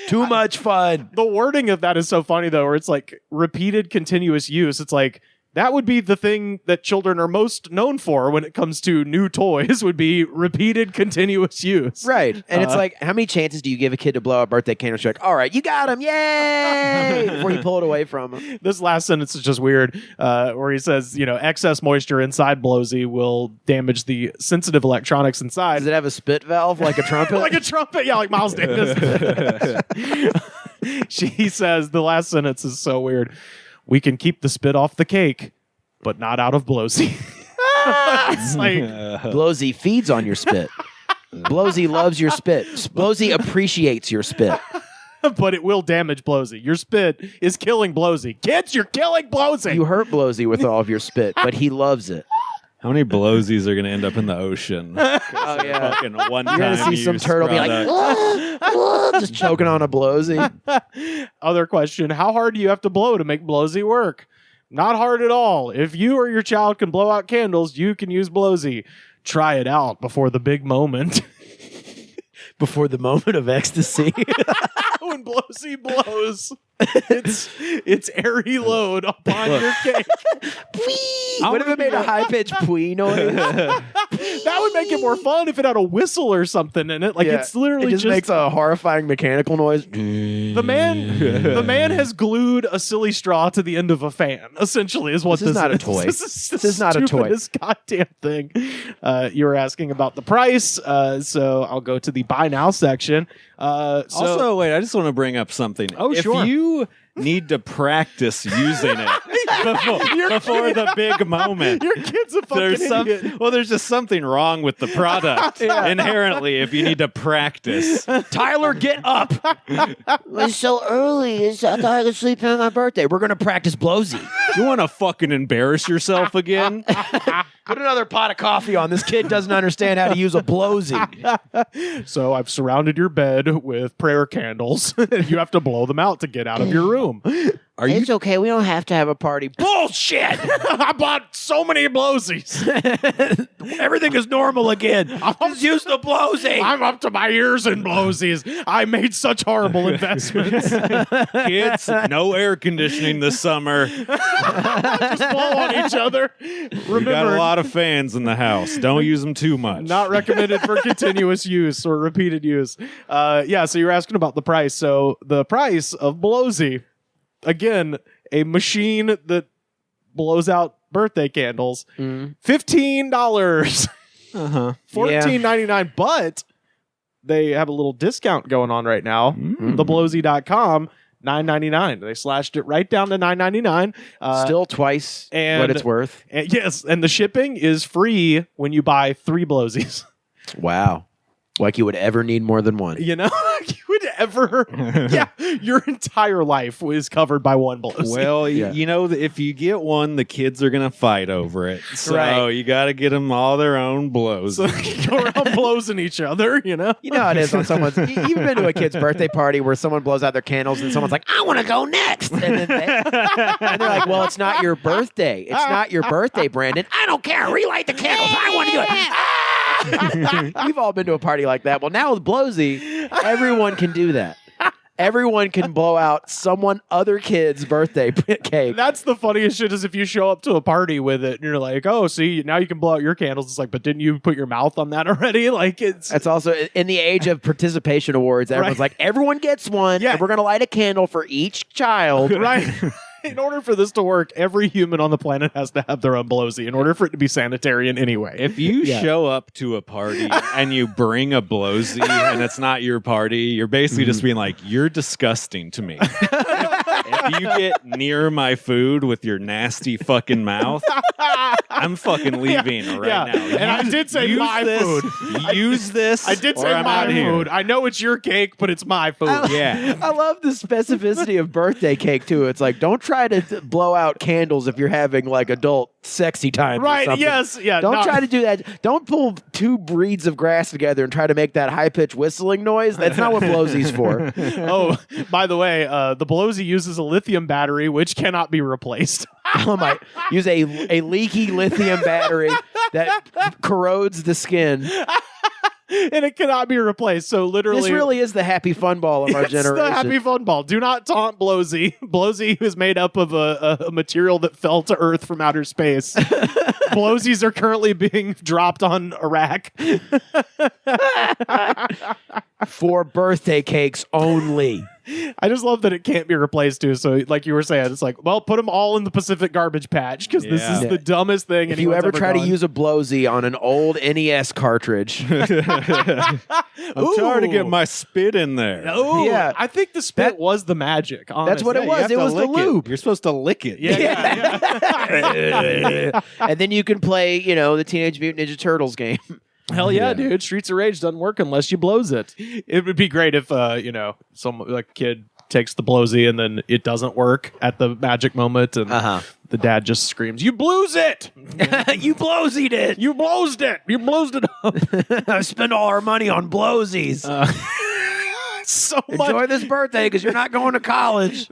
Too much fun. The wording of that is so funny though, where it's like repeated continuous use. It's like that would be the thing that children are most known for when it comes to new toys, would be repeated continuous use. Right. And it's like, how many chances do you give a kid to blow a birthday candle? You're like, all right, you got him. Yay! Before you pull it away from him. This last sentence is just weird, where he says, excess moisture inside Blowsy will damage the sensitive electronics inside. Does it have a spit valve like a trumpet? Like a trumpet, yeah, like Miles Davis. She says, the last sentence is so weird. We can keep the spit off the cake, but not out of Blowsy. It's like Blowsy feeds on your spit. Blowsy loves your spit. Blowsy appreciates your spit. But it will damage Blowsy. Your spit is killing Blowsy. Kids, you're killing Blowsy. You hurt Blowsy with all of your spit, but he loves it. How many Blowsies are going to end up in the ocean? Oh, yeah. Fucking one You're going to see some turtle be like, just choking on a Blowsy. Other question, how hard do you have to blow to make Blowsy work? Not hard at all. If you or your child can blow out candles, you can use Blowsy. Try it out before the big moment. Before the moment of ecstasy. When Blowsy blows, it's airy load upon your cake. What if it made a high-pitched pwee noise? That would make it more fun if it had a whistle or something in it. Like it's literally it just makes a horrifying mechanical noise. The man has glued a silly straw to the end of a fan. Essentially, is what this is. Not a toy. This is not a toy. This goddamn thing. You were asking about the price, so I'll go to the buy now section. Also, wait, I just want to bring up something. Oh, sure. If you need to practice using it before the big moment, your kid's a fucking idiot. Well, there's just something wrong with the product inherently if you need to practice. Tyler, get up. It's so early. I thought I could sleep on my birthday. We're going to practice Blowsy. You want to fucking embarrass yourself again? Put another pot of coffee on. This kid doesn't understand how to use a Blowsy. So I've surrounded your bed with prayer candles, and you have to blow them out to get out of your room. It's okay. We don't have to have a party. Bullshit! I bought so many blowsies. Everything is normal again. Just use the blowsy. I'm up to my ears in blowsies. I made such horrible investments. Kids, no air conditioning this summer. Just blow on each other. Remember, We got a lot of fans in the house. Don't use them too much. not recommended for continuous use or repeated use. Yeah, so you're asking about the price. So the price of blowsy, again, a machine that blows out birthday candles, $15. $14.99, but they have a little discount going on right now. Theblowsy.com, $9.99. They slashed it right down to $9.99. Still twice what it's worth. And yes, and the shipping is free when you buy 3 blowsies. Wow. Like you would ever need more than one. You know, you would ever, your entire life was covered by one blowsy. Well, you know, if you get one, the kids are going to fight over it. So you got to get them all their own blows. So they can go around blowsing each other, you know? You know how it is on someone's. You've been to a kid's birthday party where someone blows out their candles and someone's like, I want to go next. And, then they're like, well, it's not your birthday. It's not your birthday, Brandon. I don't care. Relight the candles. I want to do it. We've all been to a party like that. Well, now with blowsy, everyone can do that. Everyone can blow out someone other kid's birthday cake. That's the funniest shit is if you show up to a party with it and you're like, oh, see, now you can blow out your candles. It's like, but didn't you put your mouth on that already? Like it's. That's also in the age of participation awards. Everyone's like, everyone gets one. Yeah. And we're going to light a candle for each child. Right. In order for this to work, every human on the planet has to have their own blowsy in order for it to be sanitary in any way. If you show up to a party and you bring a blowsy and it's not your party, you're basically just being like, you're disgusting to me. If you get near my food with your nasty fucking mouth, I'm fucking leaving right now. And I did say my food. Use this. I did say my food. I know it's your cake, but it's my food. I love the specificity of birthday cake, too. It's like, don't try to blow out candles if you're having like adult sexy time. Right, or something. yes, yeah. Don't try to do that. Don't pull 2 breeds of grass together and try to make that high-pitched whistling noise. That's not what blowsy's for. Oh, by the way, the blowsy uses a lithium battery, which cannot be replaced. Oh my! Use a leaky lithium battery that corrodes the skin. And it cannot be replaced. So literally, this really is the happy fun ball of our generation. It's the happy fun ball. Do not taunt blowsy. Blowsy is made up of a material that fell to Earth from outer space. Blowsies are currently being dropped on Iraq. For birthday cakes only. I just love that it can't be replaced too. So, like you were saying, it's like, well, put them all in the Pacific garbage patch because this is the dumbest thing. If you ever try to use a blowsy on an old NES cartridge, I'm trying to get my spit in there. Oh, yeah. I think the spit was the magic. Honestly. That's what it was. It was the lube. You're supposed to lick it. Yeah. And then you can play, the Teenage Mutant Ninja Turtles game. Hell yeah, dude. Streets of Rage doesn't work unless you blows it. It would be great if, some like kid takes the blowsy and then it doesn't work at the magic moment and the dad just screams, "You blows it! You blowsied it! You blowsed it! You blowsed it up!" I spent all our money on blowsies. So enjoy this birthday because you're not going to college.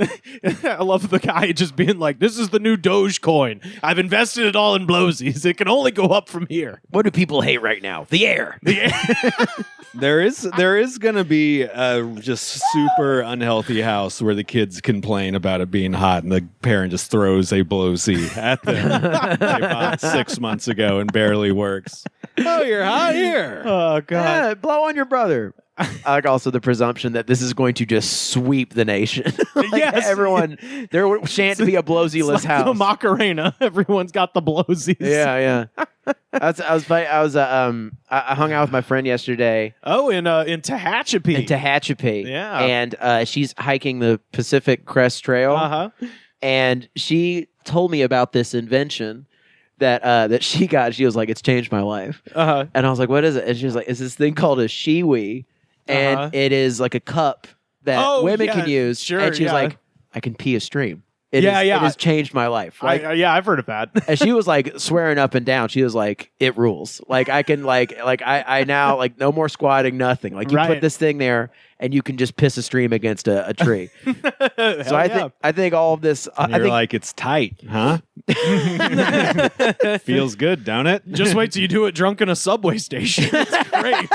I love the guy just being like, "This is the new Dogecoin. I've invested it all in blowsies. It can only go up from here." What do people hate right now? The air. There is going to be a just super unhealthy house where the kids complain about it being hot and the parent just throws a blowsy at them they bought 6 months ago and barely works. Oh, you're hot here. Oh, God. Yeah, blow on your brother. I like also the presumption that this is going to just sweep the nation. Yes. Everyone, there shan't be a blowsy-less house. The Macarena. Everyone's got the blowsies. Yeah. I hung out with my friend yesterday. Oh, in Tehachapi. Yeah. And she's hiking the Pacific Crest Trail. Uh-huh. And she told me about this invention that she got. She was like, "It's changed my life." Uh-huh. And I was like, "What is it?" And she was like, "It's this thing called a Shiwi." And it is like a cup that women can use. Sure, and she's like, "I can pee a stream." It has changed my life. Like, I've heard of that. And she was like swearing up and down. She was like, it rules. Like I can I now like no more squatting, nothing. Like you put this thing there and you can just piss a stream against a tree. So I think all of this. I think like it's tight, huh? Feels good, don't it? Just wait till you do it drunk in a subway station. It's great.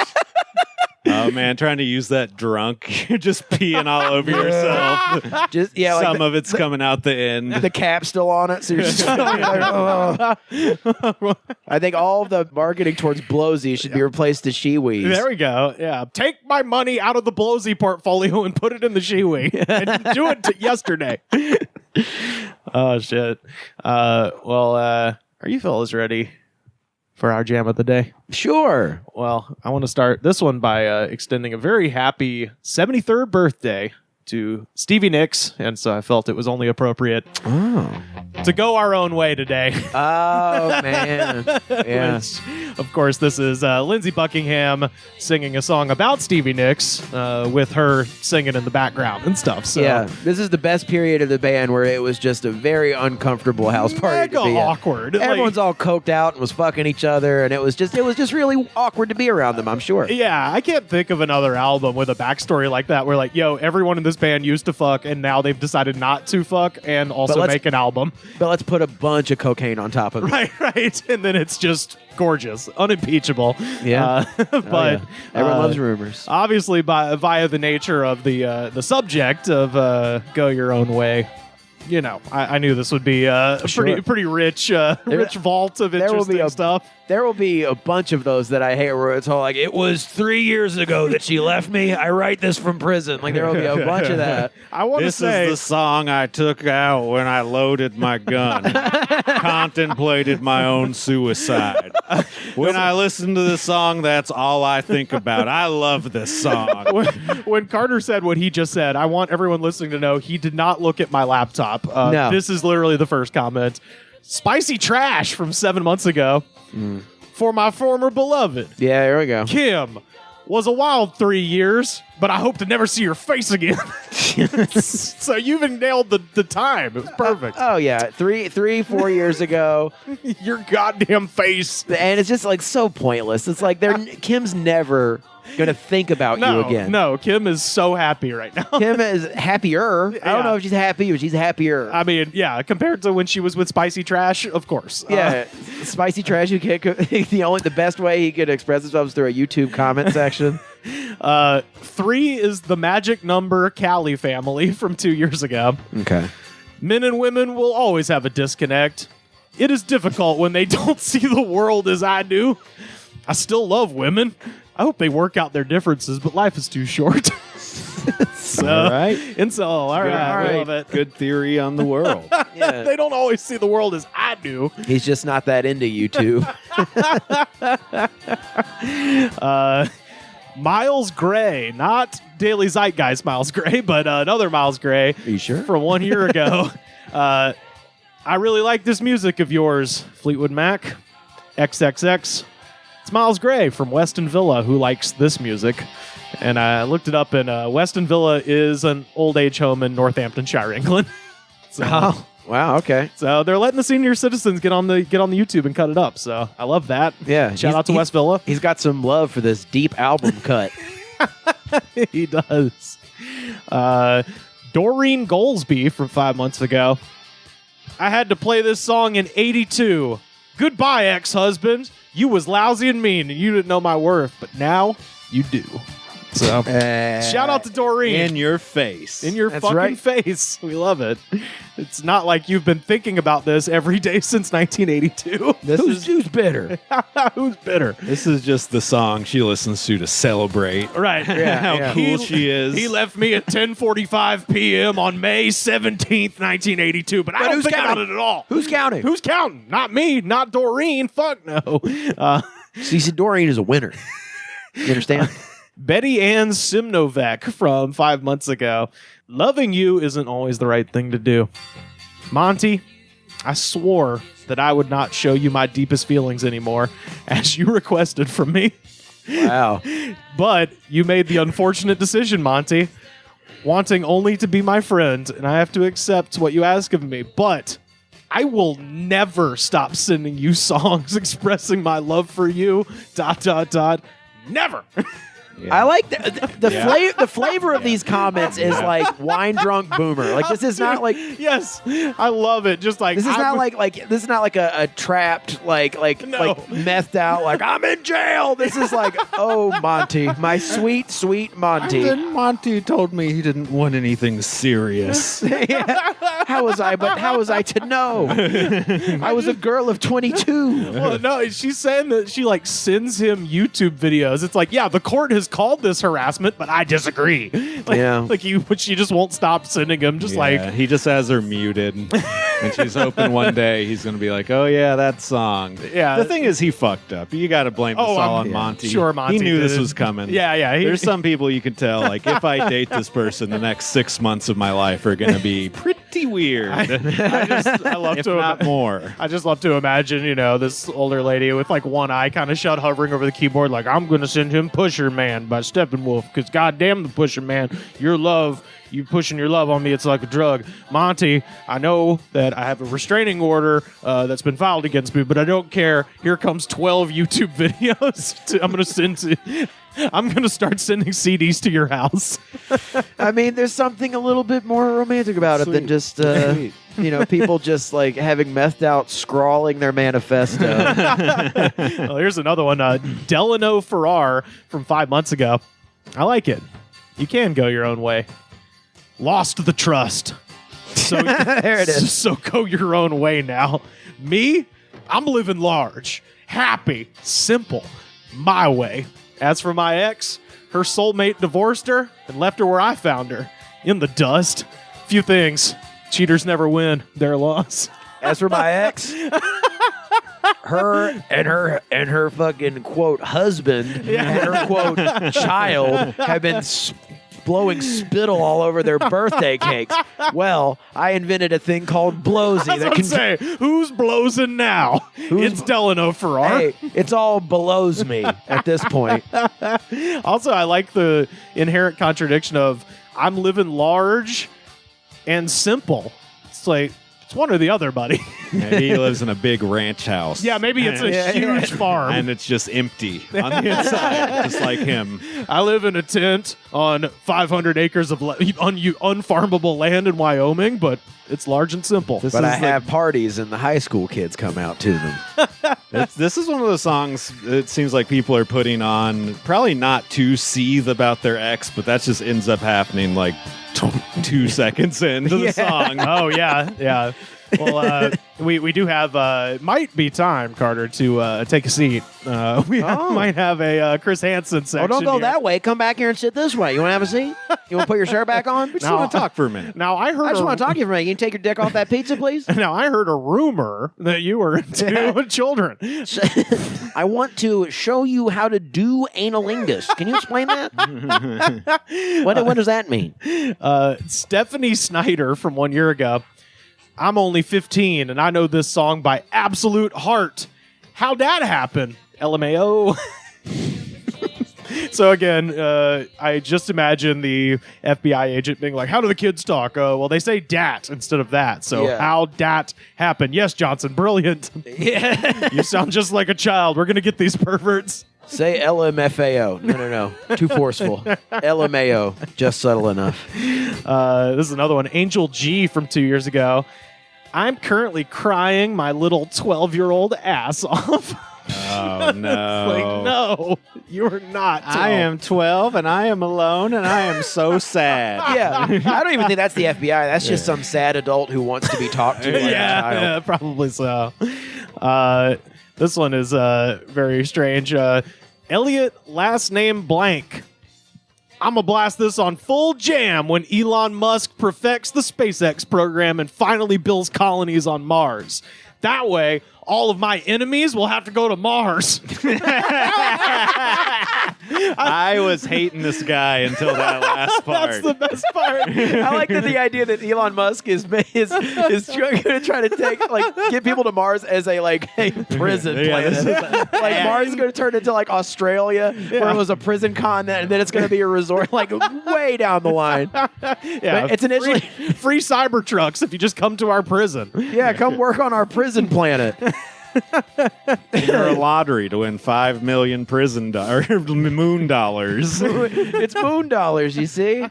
Oh man, trying to use that drunk, you're just peeing all over yourself. Just some of it's coming out the end. The cap's still on it, so you're just I think all of the marketing towards Blowsy should be replaced to Shiwis. There we go. Yeah, take my money out of the Blowsy portfolio and put it in the Shiwi, and do it yesterday. Oh shit. Are you fellas ready for our jam of the day? Sure. Well, I want to start this one by extending a very happy 73rd birthday to Stevie Nicks, and so I felt it was only appropriate to go our own way today. Oh, man. Yeah. Which, of course, this is Lindsey Buckingham singing a song about Stevie Nicks with her singing in the background and stuff. So yeah, this is the best period of the band where it was just a very uncomfortable house party to be awkward. Everyone's all coked out and was fucking each other, and it was just really awkward to be around them, I'm sure. Yeah, I can't think of another album with a backstory like that where like, yo, everyone in this band used to fuck and now they've decided not to fuck and also make an album. But let's put a bunch of cocaine on top of it. Right. And then it's just gorgeous, unimpeachable. Yeah. But everyone loves rumors. Obviously, via the nature of the subject of Go Your Own Way, you know, I knew this would be a pretty rich vault of interesting stuff. There will be a bunch of those that I hate where it's all like, it was 3 years ago that she left me. I write this from prison. Like, there will be a bunch of that. I want to say... This is the song I took out when I loaded my gun. Contemplated my own suicide. When I listen to this song, that's all I think about. I love this song. When Carter said what he just said, I want everyone listening to know he did not look at my laptop. No. This is literally the first comment. Spicy trash from 7 months ago. For my former beloved. Yeah, here we go. Kim was a wild 3 years, but I hope to never see your face again. So you even nailed the time. It was perfect. Oh yeah, 4 years ago. Your goddamn face. And it's just like so pointless. It's like Kim's never gonna think about you again. No, Kim is so happy right now. Kim is happier. I don't know if she's happy, but she's happier. I mean, yeah, compared to when she was with Spicy Trash, of course. Yeah, Spicy Trash. The best way he could express himself is through a YouTube comment section. 3 is the magic number Callie family from 2 years ago. Okay. Men and women will always have a disconnect. It is difficult when they don't see the world as I do. I still love women. I hope they work out their differences, but life is too short. So, all right. Incel, all right. I love it. Good theory on the world. Yeah. They don't always see the world as I do. He's just not that into YouTube. Miles Gray, not Daily Zeitgeist Miles Gray, but another Miles Gray. Are you sure? From 1 year ago. I really like this music of yours, Fleetwood Mac, XXX. It's Miles Gray from Weston Villa who likes this music. And I looked it up, and Weston Villa is an old age home in Northamptonshire, England. So, wow, okay. So they're letting the senior citizens get on the YouTube and cut it up. So I love that. Yeah. Shout out to West Villa. He's got some love for this deep album cut. He does. Doreen Goldsby from 5 months ago. I had to play this song in 82. Goodbye, ex-husband. You was lousy and mean, and you didn't know my worth, but now you do. So, shout out to Doreen. In your face. In your fucking face. We love it. It's not like you've been thinking about this every day since 1982. Who's bitter? Who's bitter? This is just the song she listens to celebrate. Right. How cool she is. He left me at 10:45 p.m. on May 17th, 1982, but I don't think about it at all. Who's counting? Who's counting? Not me. Not Doreen. Fuck no. See, Doreen is a winner. You understand? Betty Ann Simnovek from 5 months ago. Loving you isn't always the right thing to do. Monty, I swore that I would not show you my deepest feelings anymore, as you requested from me. Wow. But you made the unfortunate decision, Monty. wanting only to be my friend, and I have to accept what you ask of me, but I will never stop sending you songs expressing my love for you, ... Never. Yeah. I like the flavor of these comments is like wine drunk boomer. Like this is not like yes, I love it. Just like this is not like this is not like a trapped like methed out like I'm in jail. This is like oh Monty, my sweet Monty. And then Monty told me he didn't want anything serious. Yeah. How was I to know? I was a girl of 22. Well, no, she's saying that she like sends him YouTube videos. It's like yeah, the court has called this harassment, but I disagree. But she just won't stop sending him. He just has her muted. And she's hoping one day he's going to be like, oh yeah, that song. Yeah. The thing is, he fucked up. You got to blame this all on Monty. Sure, Monty. He knew this was coming. Yeah. There's some people you can tell, like, if I date this person, the next 6 months of my life are going to be pretty weird. I love if to not more. I just love to imagine, this older lady with like one eye kind of shut, hovering over the keyboard, like I'm going to send him Pusher Man by Steppenwolf, because goddamn the Pusher Man, you pushing your love on me, it's like a drug. Monty, I know that I have a restraining order that's been filed against me, but I don't care. Here comes 12 YouTube videos. I'm going to start sending CDs to your house. I mean, there's something a little bit more romantic about it than just, people just like having methed out, scrawling their manifesto. Well, here's another one. Delano Ferrar from 5 months ago. I like it. You can go your own way. Lost the trust. So there it is. So go your own way now. Me, I'm living large, happy, simple, my way. As for my ex, her soulmate divorced her and left her where I found her, in the dust. Few things. Cheaters never win. Their loss. As for my ex, her and her fucking quote husband and her quote child have been blowing spittle all over their birthday cakes. Well, I invented a thing called Blowsy. That can say, who's blowsing now? It's Delano Ferrar. Hey, it's all belows me at this point. Also, I like the inherent contradiction of I'm living large and simple. It's like, it's one or the other, buddy. And he lives in a big ranch house. Yeah, maybe it's a huge farm. And it's just empty on the inside, just like him. I live in a tent on 500 acres of unfarmable land in Wyoming, but it's large and simple. But I have parties and the high school kids come out to them. This is one of those songs it seems like people are putting on, probably not to seethe about their ex, but that just ends up happening like 2 seconds into the song. Oh, yeah. Well, we do have, might be time, Carter, to take a seat. Might have a Chris Hansen section. Oh, don't go here. that way. Come back here and sit this way. You want to have a seat? You want to put your shirt back on? We just want to talk for a minute. Now, I just want to talk to you for a minute. You can take your dick off that pizza, please? Now, I heard a rumor that you were into children. I want to show you how to do analingus. Can you explain that? What does that mean? Stephanie Snyder from 1 year ago. I'm only 15 and I know this song by absolute heart. How'd that happen? LMAO. So again, I just imagine the FBI agent being like, how do the kids talk? Well, they say dat instead of that. So how'd dat happen? Yes, Johnson, brilliant. Yeah. You sound just like a child. We're going to get these perverts. Say LMFAO. No. Too forceful. LMAO. Just subtle enough. This is another one. Angel G from 2 years ago. I'm currently crying my little 12-year-old ass off. Oh, no. Like, no, you're not 12. I am 12 and I am alone and I am so sad. Yeah. I don't even think that's the FBI. That's just some sad adult who wants to be talked to like a child. Yeah, probably so. This one is very strange. Elliot, last name blank. I'm going to blast this on full jam when Elon Musk perfects the SpaceX program and finally builds colonies on Mars. That way, all of my enemies will have to go to Mars. I was hating this guy until that last part. That's the best part. I like that the idea that Elon Musk is going to try to get people to Mars as a prison planet. Mars is going to turn into Australia, where it was a prison continent, and then it's going to be a resort way down the line. Yeah, it's initially free Cybertrucks if you just come to our prison. Yeah, come work on our prison planet. Enter a lottery to win 5 million moon dollars. It's moon dollars, you see.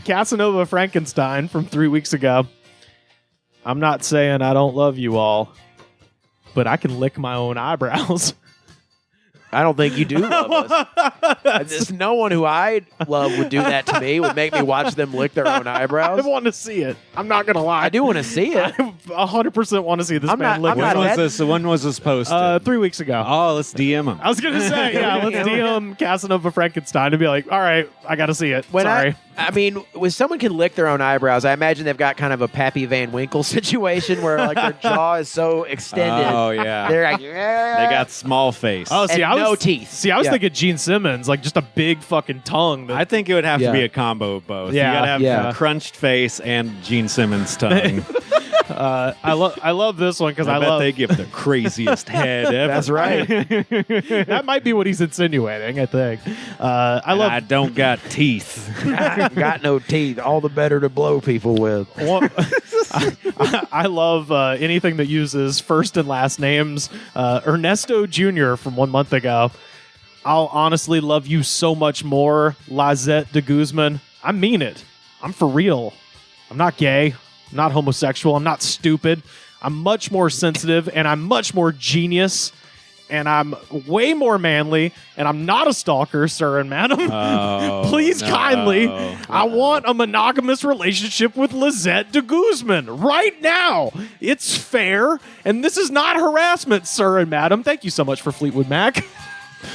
Casanova Frankenstein from 3 weeks ago. I'm not saying I don't love you all, but I can lick my own eyebrows. I don't think you do love us. There's no one who I love would do that to me, would make me watch them lick their own eyebrows. I want to see it. I'm not going to lie. I do want to see it. I 100% want to see this man lick it. When was this posted? 3 weeks ago. Oh, let's DM him. I was going to say, let's DM Casanova Frankenstein and be like, all right, I got to see it. Sorry. I mean, when someone can lick their own eyebrows, I imagine they've got kind of a Pappy Van Winkle situation where their jaw is so extended. Oh, yeah. They're like, they got small face. Oh, see, no teeth. See, I was thinking Gene Simmons, just a big fucking tongue. I think it would have to be a combo of both. Yeah. You got to have crunched face and Gene Simmons tongue. I love this one because I bet love they give the craziest head ever. That's right. That might be what he's insinuating, I think. I don't got teeth. I got no teeth. All the better to blow people with. I love anything that uses first and last names. Ernesto Jr. from 1 month ago. I'll honestly love you so much more, Lizette de Guzman. I mean it. I'm for real. I'm not gay. I'm not homosexual. I'm not stupid. I'm much more sensitive, and I'm much more genius, and I'm way more manly, and I'm not a stalker, sir and madam. Please, kindly, I want a monogamous relationship with Lizette de Guzman right now. It's fair, and this is not harassment, sir and madam. Thank you so much for Fleetwood Mac.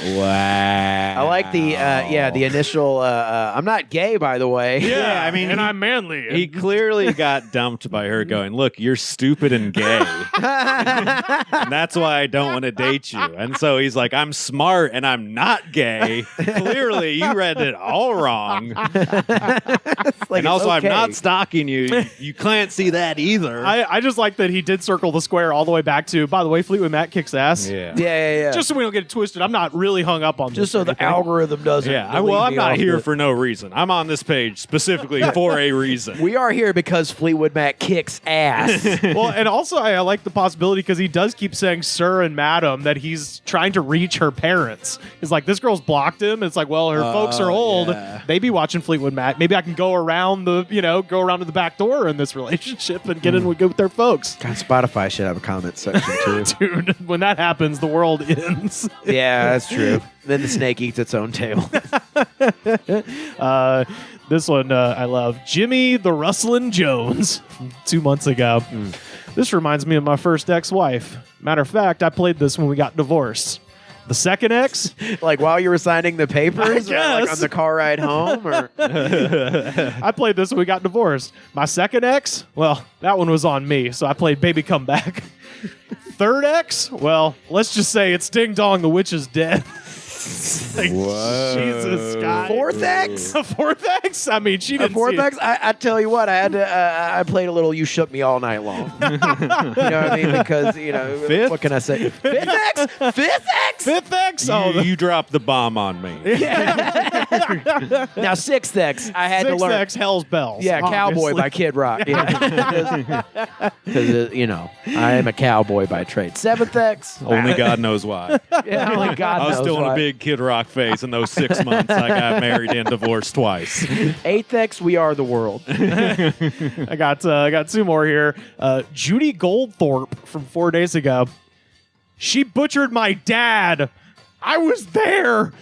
Wow. I like the initial I'm not gay, by the way. Yeah, I mean, and I'm manly. He clearly got dumped by her going, look, you're stupid and gay. And that's why I don't want to date you. And so he's like, I'm smart and I'm not gay. Clearly, you read it all wrong. And also, I'm not stalking you. You can't see that either. I just like that he did circle the square all the way back to, by the way, Fleetwood Mac kicks ass. Yeah. Just so we don't get it twisted, I'm not really hung up on this. Just so the algorithm doesn't. Yeah, I'm not here for no reason. I'm on this page specifically for a reason. We are here because Fleetwood Mac kicks ass. Well, and also I like the possibility because he does keep saying sir and madam that he's trying to reach her parents. He's like, this girl's blocked him. It's like, well, her folks are old. Yeah. They be watching Fleetwood Mac. Maybe I can go around to the back door in this relationship and get in with their folks. God, Spotify should have a comment section too. Dude, when that happens, the world ends. Yeah, that's true. Then the snake eats its own tail. This one I love. Jimmy the Rustlin' Jones from 2 months ago. This reminds me of my first ex-wife. Matter of fact, I played this when we got divorced. The second ex? Like while you were signing the papers? I Or like guess. on the car ride home? Or I played this when we got divorced. My second ex? Well, that one was on me, so I played Baby Come Back. Third ex? Well, let's just say it's Ding Dong, the witch is dead. Like, Jesus, God. Fourth X? Fourth X? I mean, she didn't Fourth see it. X? I tell you what, I had to. I played a little "You Shook Me All Night Long." You know what I mean? Because Fifth? what can I say? Fifth X? Fifth X? Fifth X? Oh, You dropped the bomb on me. Now Sixth X. I had to Sixth learn. X, Hell's Bells. Yeah, Cowboy obviously. by Kid Rock. Yeah, because I am a cowboy by trade. Seventh X. Only God knows why. Yeah, only God I was knows still in why. a big Kid Rock phase in those 6 months. I got married and divorced twice. Eighth X. We are the world. I got 2 more here. Judy Goldthorpe from 4 days ago. She butchered my dad. I was there.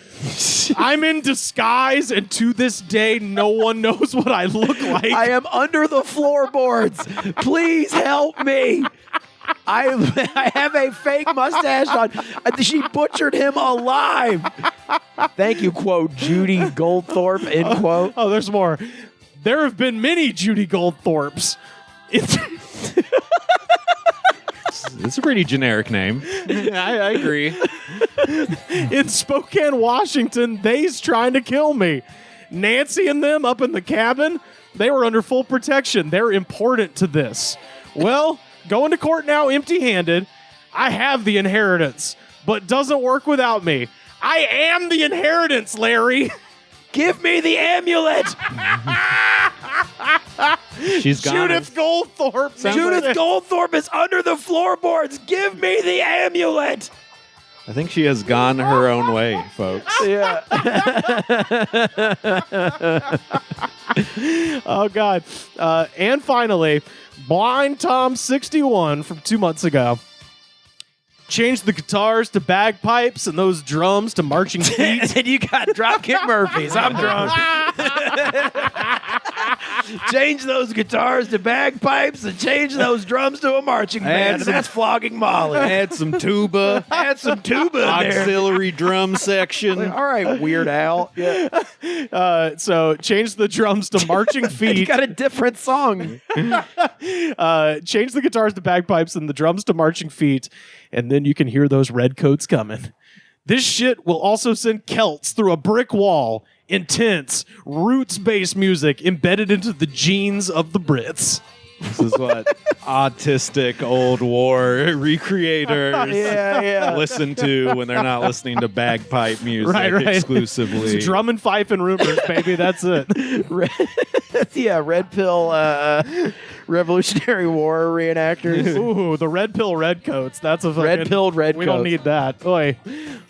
I'm in disguise, and to this day, no one knows what I look like. I am under the floorboards. Please help me. I have a fake mustache on. She butchered him alive. Thank you, quote, Judy Goldthorpe, end quote. Oh, there's more. There have been many Judy Goldthorpes. It's a pretty generic name. I agree. In Spokane, Washington, they's trying to kill me. Nancy and them up in the cabin, they were under full protection. They're important to this. Well, going to court now empty-handed. I have the inheritance, but doesn't work without me. I am the inheritance, Larry. Give me the amulet. She's got Judith Goldthorpe. Judith Goldthorpe is under the floorboards. Give me the amulet. I think she has gone her own way, folks. Yeah. Oh, God. And finally, Blind Tom 61 from 2 months ago. Change the guitars to bagpipes and those drums to marching feet. And you got Dropkick Murphys. I'm drunk. Change those guitars to bagpipes and change those drums to a marching band. And that's Flogging Molly. Add some tuba. Add some tuba in there. Auxiliary drum section. All right, Weird Al. Yeah. So change the drums to marching feet. You got a different song. Change the guitars to bagpipes and the drums to marching feet, and then you can hear those red coats coming. This shit will also send Celts through a brick wall. Intense, roots-based music embedded into the genes of the Brits. This is what autistic old war recreators listen to when they're not listening to bagpipe music exclusively. It's drum and fife and rumors, baby. That's it. Red pill Revolutionary War reenactors. Ooh, the red pill redcoats. That's a fucking... Red-pilled redcoats. We don't need that. Oy.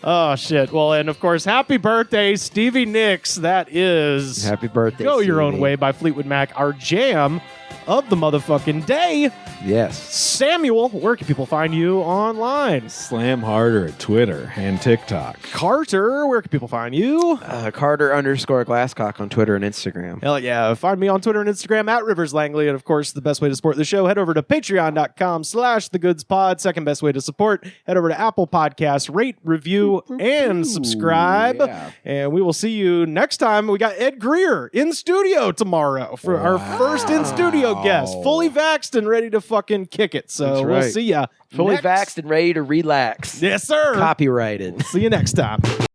Oh, shit. Well, and of course, happy birthday, Stevie Nicks. That is... Happy birthday, Go Your Own Stevie. Way by Fleetwood Mac, our jam of the motherfucking day. Yes. Samuel, where can people find you online? Slam harder at Twitter and TikTok. Carter, where can people find you? Carter_Glasscock on Twitter and Instagram. Hell yeah. Find me on Twitter and Instagram at Rivers Langley. And of course, the best way to support the show, head over to patreon.com/thegoodspod. Second best way to support, head over to Apple Podcasts, rate, review, and subscribe. Yeah. And we will see you next time. We got Ed Greer in studio tomorrow for our first in studio guest, fully vaxxed and ready to fucking kick it. So we'll see ya. Fully next- vaxxed and ready to relax. Yes, sir. Copyrighted. See you next time.